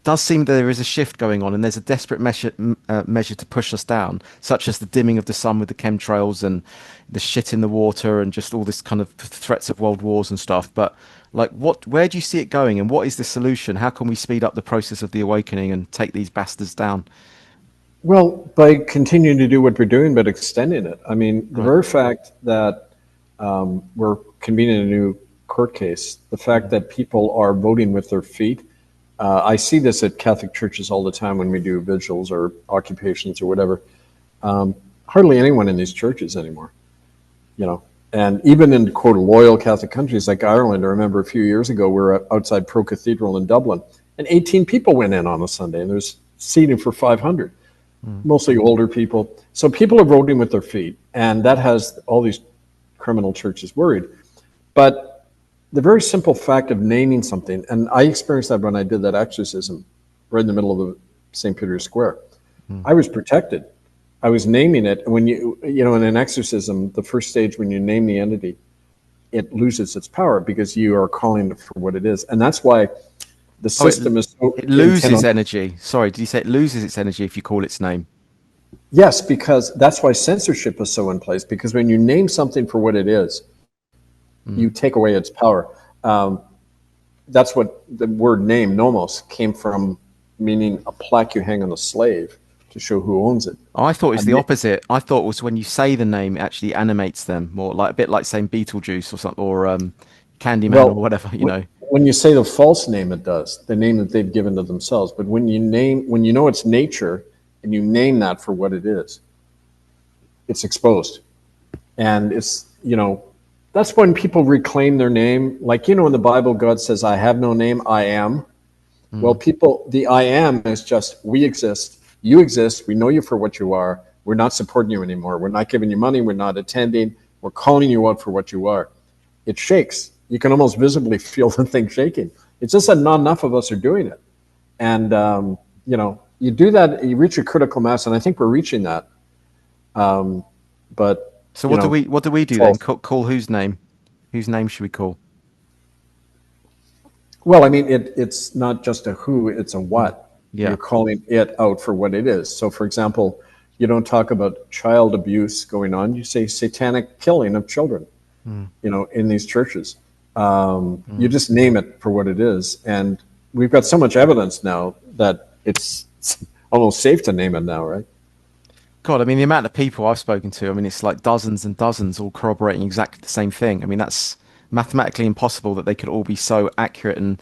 does seem there is a shift going on, and there's a desperate measure to push us down, such as the dimming of the sun with the chemtrails and the shit in the water, and just all this kind of threats of world wars and stuff. But like, where do you see it going, and what is the solution? How can we speed up the process of the awakening and take these bastards down? Well, by continuing to do what we're doing, but extending it. I mean, the Right. very fact that we're convening a new court case, the fact that people are voting with their feet. I see this at Catholic churches all the time when we do vigils or occupations or whatever. Hardly anyone in these churches anymore, you know. And even in quote loyal Catholic countries like Ireland, I remember a few years ago we were outside Pro Cathedral in Dublin, and 18 people went in on a Sunday, and there's seating for 500, Mm. mostly older people. So people are voting with their feet, and that has all these criminal churches worried. But the very simple fact of naming something, and I experienced that when I did that exorcism right in the middle of the St. Peter's Square. Mm. I was protected. I was naming it. And when in an exorcism, the first stage, when you name the entity, it loses its power because you are calling it for what it is. And that's why the Oh, system is so it intent loses on. energy. Sorry, did you say it loses its energy if you call its name? Yes, because that's why censorship is so in place. Because when you name something for what it is, Mm. you take away its power. Um, that's what the word name, nomos, came from, meaning a plaque you hang on a slave to show who owns it. I thought A it's the na- opposite. I thought it was when you say the name, it actually animates them more, like a bit like saying Beetlejuice or something, or Candyman or well, whatever. when you say the false name, it does the name that they've given to themselves. But when you know its nature and you name that for what it is, it's exposed. And that's when people reclaim their name. Like, in the Bible, God says, I have no name, I am. Well, Mm. the I am is just, we exist, you exist, we know you for what you are, we're not supporting you anymore, we're not giving you money, we're not attending, we're calling you out for what you are. It shakes. You can almost visibly feel the thing shaking. It's just that not enough of us are doing it. And, you do that, you reach a critical mass, and I think we're reaching that. But, So what do we do then? false. Call whose name? Whose name should we call? Well, I mean, it's not just a who, it's a Mm. what. You're Yeah. calling it out for what it is. So, for example, you don't talk about child abuse going on. You say satanic killing of children, Mm. in these churches. You Mm. just name it for what it is. And we've got so much evidence now that it's almost safe to name it now, right? God, I mean, the amount of people I've spoken to, I mean, it's like dozens and dozens all corroborating exactly the same thing. I mean, that's mathematically impossible that they could all be so accurate and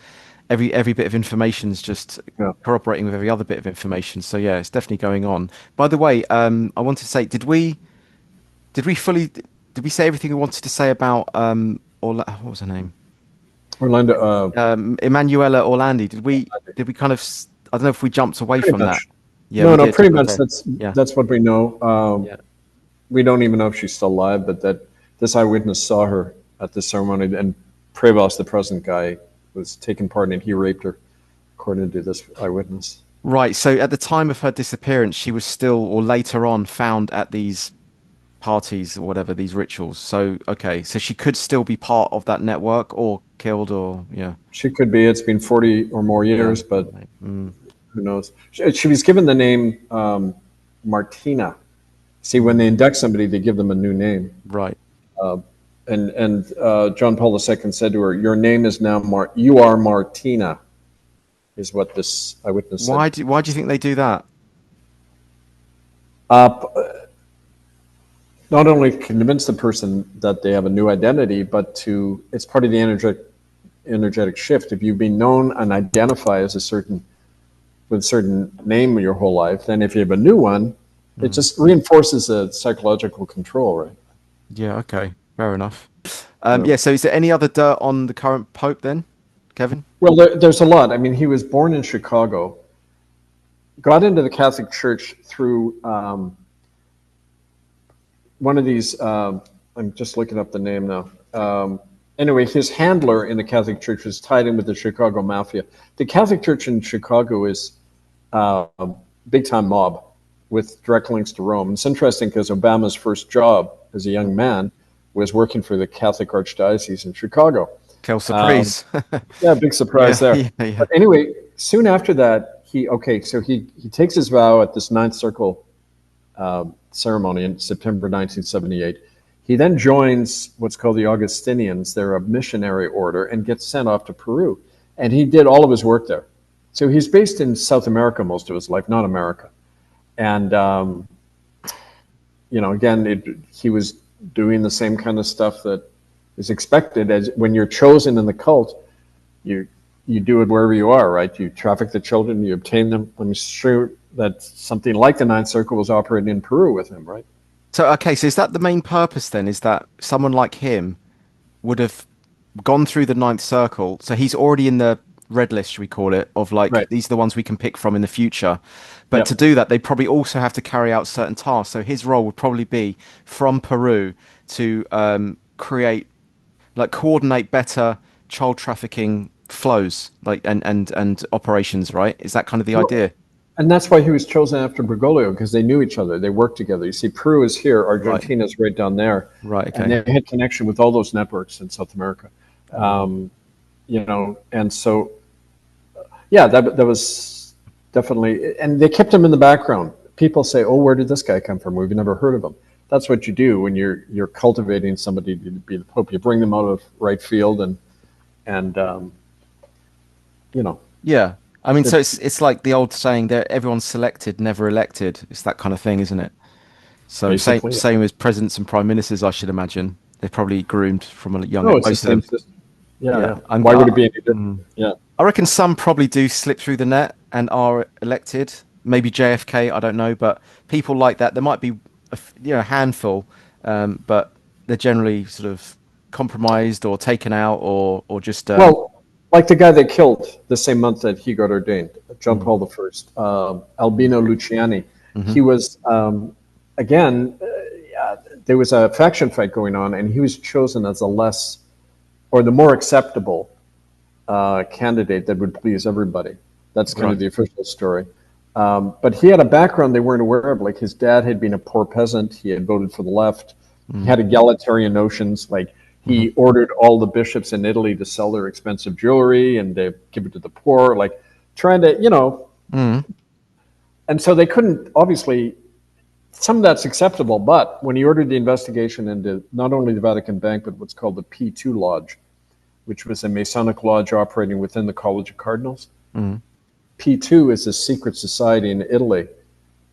every bit of information is just Yeah. corroborating with every other bit of information. So yeah, it's definitely going on. By the way, I want to say, did we say everything we wanted to say about what was her name? Orlando, Emanuela Orlandi. Did we kind of? I don't know if we jumped away pretty from that. much. Yeah, No, we no, did. pretty much. Okay. Yeah. That's what we know. Yeah. We don't even know if she's still alive, but that this eyewitness saw her at the ceremony, and Prevost, the present guy, was taking part in it. He raped her, according to this eyewitness. Right. So at the time of her disappearance, she was still, or later on, found at these parties or whatever, these rituals. So okay, so she could still be part of that network, or killed, or yeah. She could be. It's been 40 or more Yeah. years, but Mm, who knows? She was given the name Martina. See, when mm, they induct somebody, they give them a new name. right. And John Paul II said to her, "Your name is now you are Martina," is what this eyewitness said. Why do you think they do that? Uh, Not only convince the person that they have a new identity, but it's part of the energetic shift. If you've been known and identify as with a certain name your whole life, then if you have a new one, it Mm. just reinforces a psychological control, right? Yeah. Okay. Fair enough. Yeah. Yeah. So is there any other dirt on the current pope then, Kevin? Well, there's a lot. I mean, he was born in Chicago, got into the Catholic Church through one of these. I'm just looking up the name now. Anyway, his handler in the Catholic Church was tied in with the Chicago Mafia. The Catholic Church in Chicago is a big time mob with direct links to Rome. It's interesting because Obama's first job as a young man was working for the Catholic Archdiocese in Chicago. Quelle surprise. Yeah, big surprise Yeah. there. Yeah. Yeah. But anyway, soon after that, he takes his vow at this Ninth Circle ceremony in September 1978. He then joins what's called the Augustinians. They're a missionary order and gets sent off to Peru. And he did all of his work there. So he's based in South America most of his life, not America. And, again, he was doing the same kind of stuff that is expected. As when you're chosen in the cult, you do it wherever you are, right? You traffic the children, you obtain them. I'm sure that something like the Ninth Circle was operating in Peru with him, right? So okay, so is that the main purpose then? Is that someone like him would have gone through the ninth circle? So he's already in the red list, should we call it, of like Right. these are the ones we can pick from in the future. But to Yep. do that, they probably also have to carry out certain tasks. So his role would probably be from Peru to create, like, coordinate better child trafficking flows, like and operations. Right? Is that kind of the Well, idea? and that's why he was chosen after Bergoglio, because they knew each other. They worked together. You see, Peru is here, Right. Argentina is right down there, Right. and Okay. they had connection with all those networks in South America. Um, and so, yeah, that was definitely, and they kept him in the background. People say, "Oh, where did this guy come from? We've never heard of him." That's what you do when you're cultivating somebody to be the Pope. You bring them out of right field, and you know, Yeah. I mean, so it, it's like the old saying that everyone's selected, never elected. It's that kind of thing, isn't it? So basically. same as presidents and prime ministers, I should imagine. They're probably groomed from a young No, age. it's the Most of same them. system. Yeah, Yeah. yeah. Why would it be any different? Mm. Yeah. I reckon some probably do slip through the net and are elected. Maybe JFK, I don't know, but people like that, there might be a handful, but they're generally sort of compromised or taken out or just Well, like the guy they killed the same month that he got ordained, John mm, Paul Albino Luciani. mhm. He was, again, there was a faction fight going on, and he was chosen as the more acceptable candidate that would please everybody. That's kind of Right. the official story. But he had a background they weren't aware of. Like his dad had been a poor peasant. He had voted for the left. He Mm, had egalitarian notions. Like mhm, he ordered all the bishops in Italy to sell their expensive jewelry and they give it to the poor. Like trying to. mm. And so they couldn't, obviously, some of that's acceptable. But when he ordered the investigation into not only the Vatican Bank, but what's called the P2 Lodge, which was a Masonic lodge operating within the College of Cardinals. Mm. P2 is a secret society in Italy,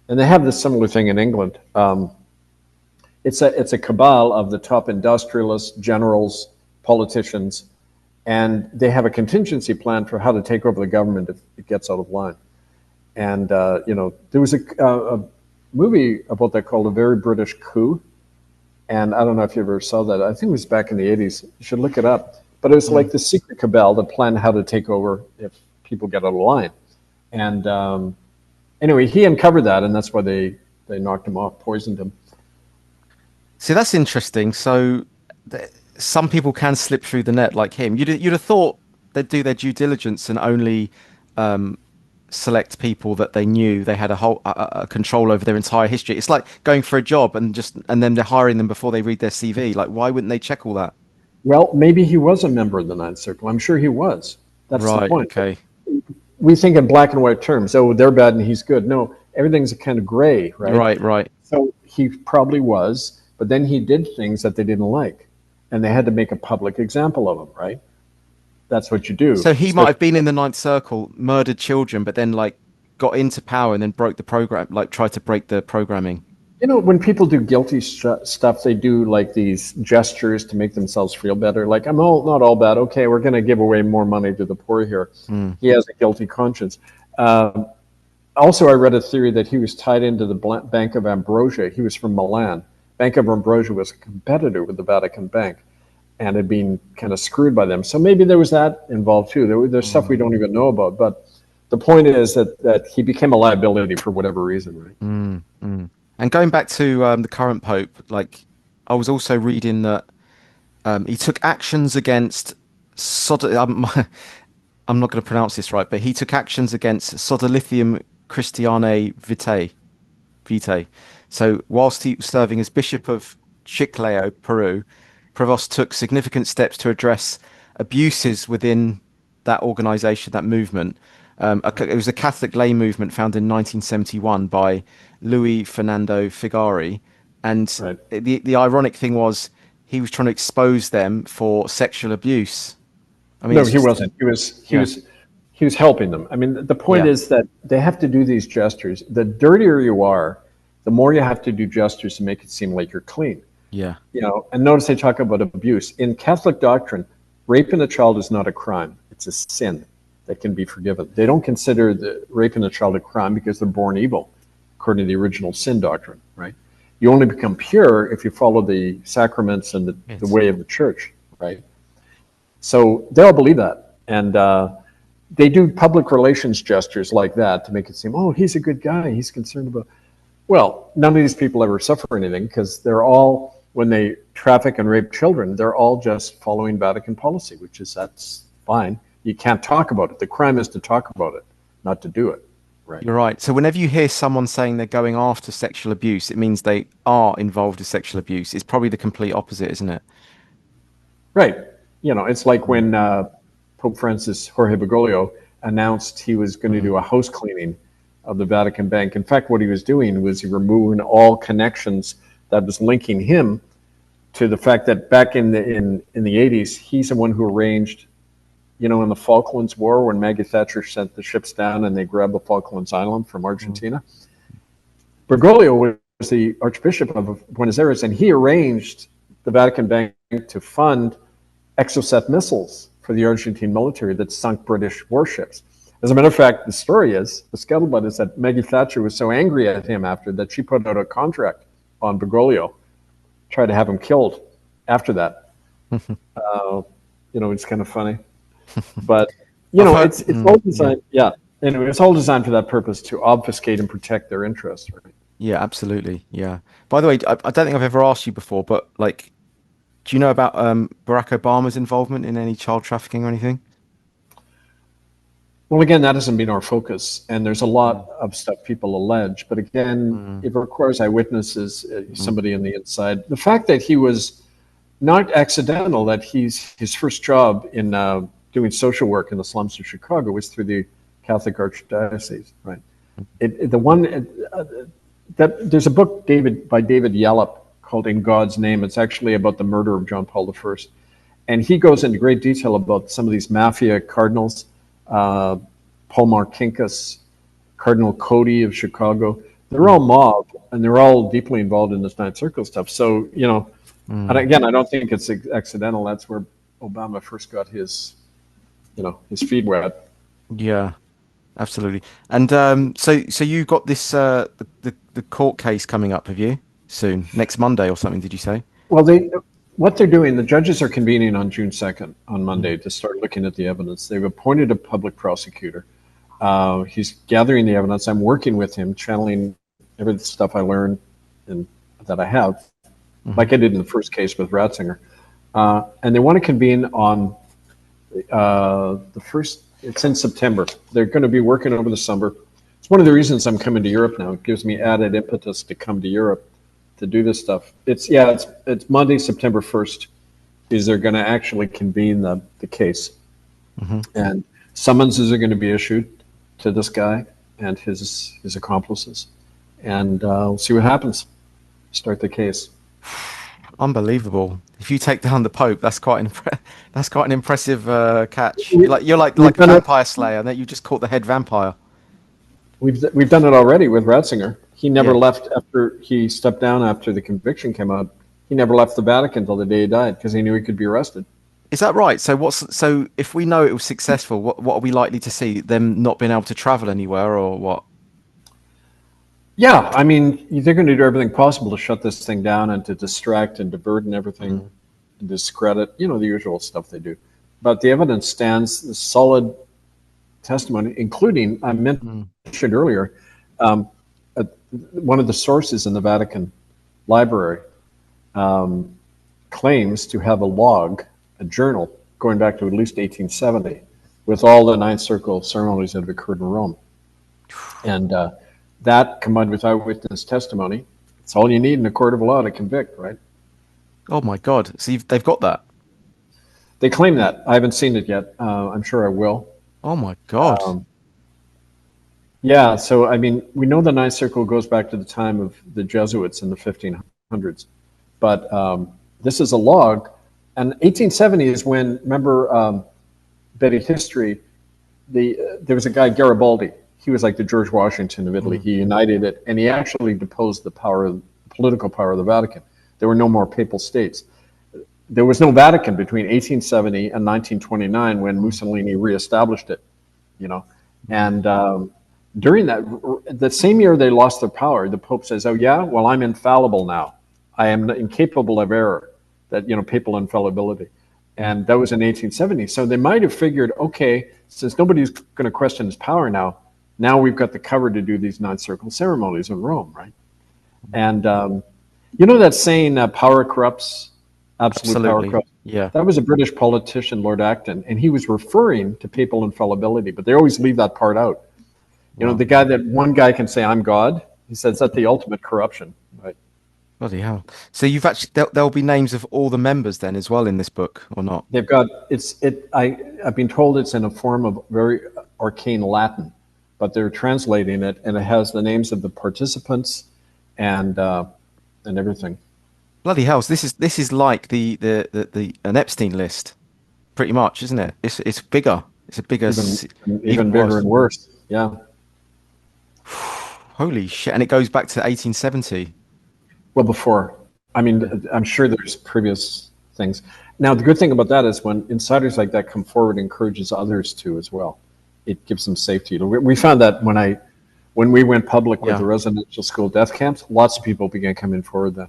and they have this similar thing in England. It's a cabal of the top industrialists, generals, politicians, and they have a contingency plan for how to take over the government if it gets out of line. And there was a movie about that called A Very British Coup, and I don't know if you ever saw that. I think it was back in the 80s. You should look it up. But it was like the secret cabal that planned how to take over if people get out of line. And anyway, he uncovered that, and that's why they knocked him off, poisoned him. See, that's interesting. So some people can slip through the net like him. You'd have thought they'd do their due diligence and only select people that they knew they had a control over their entire history. It's like going for a job and then they're hiring them before they read their CV. Like, why wouldn't they check all that? Well, maybe he was a member of the Ninth Circle. I'm sure he was. That's the Right. point. Okay. We think in black and white terms. Oh, they're bad and he's good. No, everything's a kind of gray, right? Right. Right. So he probably was, but then he did things that they didn't like, and they had to make a public example of him, right? That's what you do. So he might have been in the Ninth Circle, murdered children, but then like got into power and then broke the program, like tried to break the programming. You know, when people do guilty stuff, they do like these gestures to make themselves feel better. Like, I'm not all bad. Okay, we're going to give away more money to the poor here. He has a guilty conscience. Also, I read a theory that he was tied into the Bank of Ambrosia. He was from Milan. Bank of Ambrosia was a competitor with the Vatican Bank and had been kind of screwed by them. So maybe there was that involved too. There's stuff we don't even know about. But the point is that he became a liability for whatever reason, right? And going back to the current Pope, like I was also reading that he took actions against I'm not going to pronounce this right, but he took actions against Sodalitium Christianae Vitae. So whilst he was serving as Bishop of Chiclayo, Peru, Prevost took significant steps to address abuses within that organization, that movement. It was a Catholic lay movement founded in 1971 by Luis Fernando Figari. And Right. the ironic thing was he was trying to expose them for sexual abuse. I mean, No, it's he just, wasn't. He was helping them. I mean, the point yeah, is that they have to do these gestures. The dirtier you are, the more you have to do gestures to make it seem like you're clean. yeah, You know, and notice they talk about abuse. In Catholic doctrine, raping a child is not a crime. It's a sin that can be forgiven. They don't consider the raping a child a crime because they're born evil, according to the original sin doctrine, right? You only become pure if you follow the sacraments and the way of the church, right? So they all believe that. And they do public relations gestures like that to make it seem, oh, he's a good guy. He's concerned about. Well, none of these people ever suffer anything because they're all, when they traffic and rape children, they're all just following Vatican policy, that's fine. You can't talk about it. The crime is to talk about it, not to do it. Right. you're right. So whenever you hear someone saying they're going after sexual abuse, it means they are involved in sexual abuse. It's probably the complete opposite, isn't it? Right. You know, it's like when Pope Francis Jorge Bergoglio announced he was going to do a house cleaning of the Vatican Bank. In fact, what he was doing was removing all connections that was linking him to the fact that back in the 80s, he's the one who arranged, you know, in the Falklands War when Maggie Thatcher sent the ships down and they grabbed the Falklands Island from Argentina. Bergoglio was the Archbishop of Buenos Aires, and he arranged the Vatican Bank to fund Exocet missiles for the Argentine military that sunk British warships. As a matter of fact, the scuttlebutt is that Maggie Thatcher was so angry at him after that she put out a contract on Bergoglio, tried to have him killed after that. You know, it's kind of funny. But, you know, it's all designed, yeah. Anyway, it's all designed for that purpose, to obfuscate and protect their interests, right? Yeah, absolutely. Yeah. By the way, I don't think I've ever asked you before, but like, do you know about Barack Obama's involvement in any child trafficking or anything? Well, again, that hasn't been our focus, and there's a lot of stuff people allege. But again, it requires eyewitnesses, somebody on the inside. The fact that he was not accidental, that his first job in doing social work in the slums of Chicago was through the Catholic Archdiocese, right? There's a book by David Yallop called "In God's Name." It's actually about the murder of John Paul I, and he goes into great detail about some of these mafia cardinals. Paul Marcinkus, Cardinal Cody of Chicago. They're all mob, and they're all deeply involved in this Ninth Circle stuff. So, you know, and again, I don't think it's accidental. That's where Obama first got his feet wet. Yeah, absolutely. And so you got this the court case coming up, have you? Soon, next Monday or something? Did you say? Well, what they're doing, the judges are convening on June 2nd, on Monday, to start looking at the evidence. They've appointed a public prosecutor. He's gathering the evidence. I'm working with him, channeling every stuff I learned and that I have, like I did in the first case with Ratzinger. And they want to convene on the first, it's in September. They're going to be working over the summer. It's one of the reasons I'm coming to Europe now. It gives me added impetus to come to Europe to do this stuff. It's Monday, September 1st, is they're going to actually convene the case. And summonses are going to be issued to this guy and his accomplices. And we'll see what happens. Start the case. Unbelievable. If you take down the Pope, that's quite an impressive catch. You're like a vampire slayer, and that you just caught the head vampire. We've done it already with Ratzinger. He never Yeah. left after he stepped down after the conviction came out. He never left the Vatican until the day he died because he knew he could be arrested. Is that right? So if we know it was successful, what are we likely to see? Them not being able to travel anywhere, or what? Yeah, I mean, they're going to do everything possible to shut this thing down and to distract and divert and everything, and discredit, the usual stuff they do. But the evidence stands, the solid testimony, including, I mentioned earlier, one of the sources in the Vatican library claims to have a log, a journal, going back to at least 1870, with all the Ninth Circle ceremonies that have occurred in Rome. And that, combined with eyewitness testimony, it's all you need in a court of law to convict, right? Oh my God! So they've got that. They claim that. I haven't seen it yet. I'm sure I will. Oh my God! Yeah, so I mean, we know the Ninth Circle goes back to the time of the Jesuits in the 1500s, but this is a log, and 1870 is when, remember, Betty history, there was a guy, Garibaldi. He was like the George Washington of Italy. He united it, and he actually deposed the political power of the Vatican. There were no more papal states. There was no Vatican between 1870 and 1929 when Mussolini reestablished it, and during the same year they lost their power, the Pope says, "Oh yeah, well, I'm infallible now. I am incapable of error." That, papal infallibility, and that was in 1870. So they might have figured, okay, since nobody's going to question his power now we've got the cover to do these Ninth Circle ceremonies in Rome, right? And that saying, "Power corrupts, absolute power corrupts." Yeah. That was a British politician, Lord Acton, and he was referring to papal infallibility, but they always leave that part out. The guy that one guy can say, "I'm God," he says that's the ultimate corruption, right? Bloody hell! So you've actually there'll be names of all the members then as well in this book, or not? They've got I've been told it's in a form of very arcane Latin, but they're translating it, and it has the names of the participants and everything. Bloody hell! So this is like the an Epstein list, pretty much, isn't it? It's bigger. It's a bigger, even bigger and worse. Yeah. Holy shit! And it goes back to 1870. Well, before. I mean, I'm sure there's previous things. Now, the good thing about that is when insiders like that come forward, it encourages others to as well. It gives them safety. We found that when we went public with the residential school death camps, lots of people began coming forward then.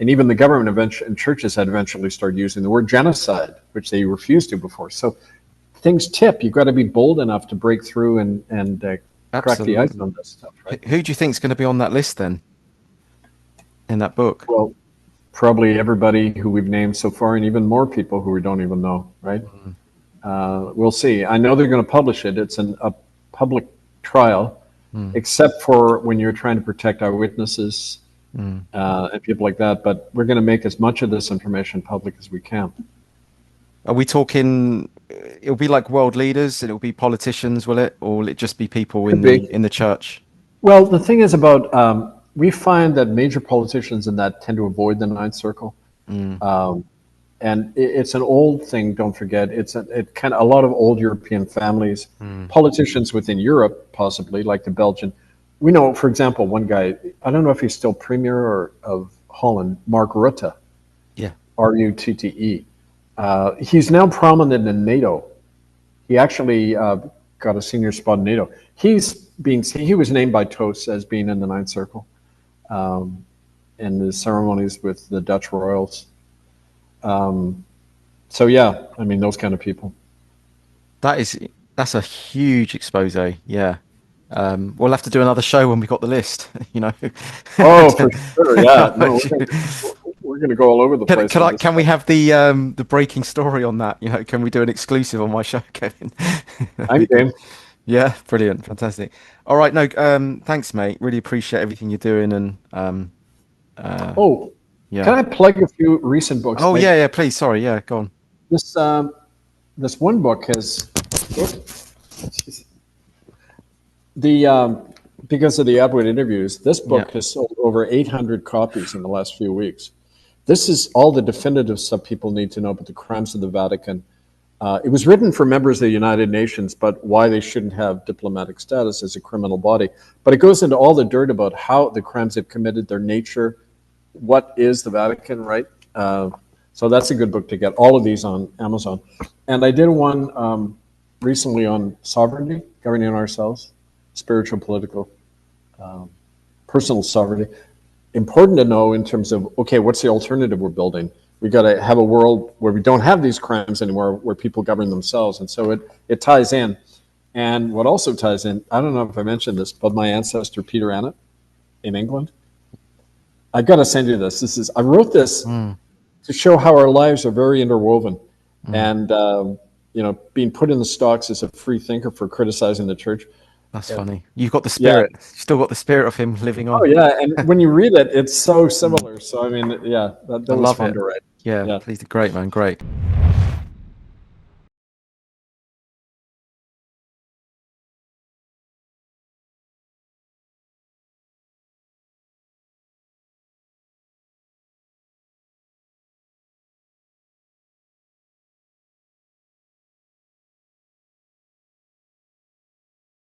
And even the government and churches had eventually started using the word genocide, which they refused to before. So things tip. You've got to be bold enough to break through and crack the ice on this stuff, right? Who do you think is going to be on that list then? In that book? Well, probably everybody who we've named so far, and even more people who we don't even know, right? We'll see. I know they're going to publish it. It's a public trial, except for when you're trying to protect our witnesses and people like that. But we're going to make as much of this information public as we can. Are we talking? It'll be like world leaders. It'll be politicians, will it, or will it just be people in the church? Well, the thing is about we find that major politicians in that tend to avoid the Ninth Circle, and it's an old thing. Don't forget, it kind of a lot of old European families, politicians within Europe, possibly like the Belgian. We know, for example, one guy. I don't know if he's still premier of Holland, Mark Rutte. Yeah, Rutte. He's now prominent in NATO. He actually got a senior spot in NATO. He was named by TOS as being in the Ninth Circle in the ceremonies with the Dutch royals. So yeah, I mean those kind of people. That is that's a huge expose. Yeah. We'll have to do another show when we got the list. You know. Oh, for sure. Yeah. No, we're gonna go all over the place with this Can we stuff. have the breaking story on that? You know, can we do an exclusive on my show, Kevin? That'd I'm be good. game. Yeah, brilliant, fantastic. All right, no, thanks, mate. Really appreciate everything you're doing, and uh, Oh, can yeah. I plug a few recent books? Oh yeah, Like yeah. Please, sorry. Yeah, go on. this, this one book has the because of the Atwood interviews. This Yeah. book has sold over 800 copies in the last few weeks. This is all the definitive stuff people need to know about the crimes of the Vatican. It was written for members of the United Nations, but why they shouldn't have diplomatic status as a criminal body. But it goes into all the dirt about how the crimes they've committed, their nature, what is the Vatican, right? So that's a good book to get. All of these on Amazon. And I did one recently on sovereignty, governing ourselves, spiritual, political, personal sovereignty. Important to know in terms of, okay, what's the alternative we're building? We got to have a world where we don't have these crimes anymore, where people govern themselves. And so it ties in. And what also ties in, I don't know if I mentioned this, but my ancestor, Peter Annett in England, I've got to send you this. I wrote this Mm, to show how our lives are very interwoven. mm. And, being put in the stocks as a free thinker for criticizing the church. That's funny. You've got the Yeah. spirit. Still got the spirit of him living Oh, on. yeah. And when you read it, it's so Mm. similar. So, I mean, yeah, that I was love fun it. to write. Yeah, Yeah. please, great man, great.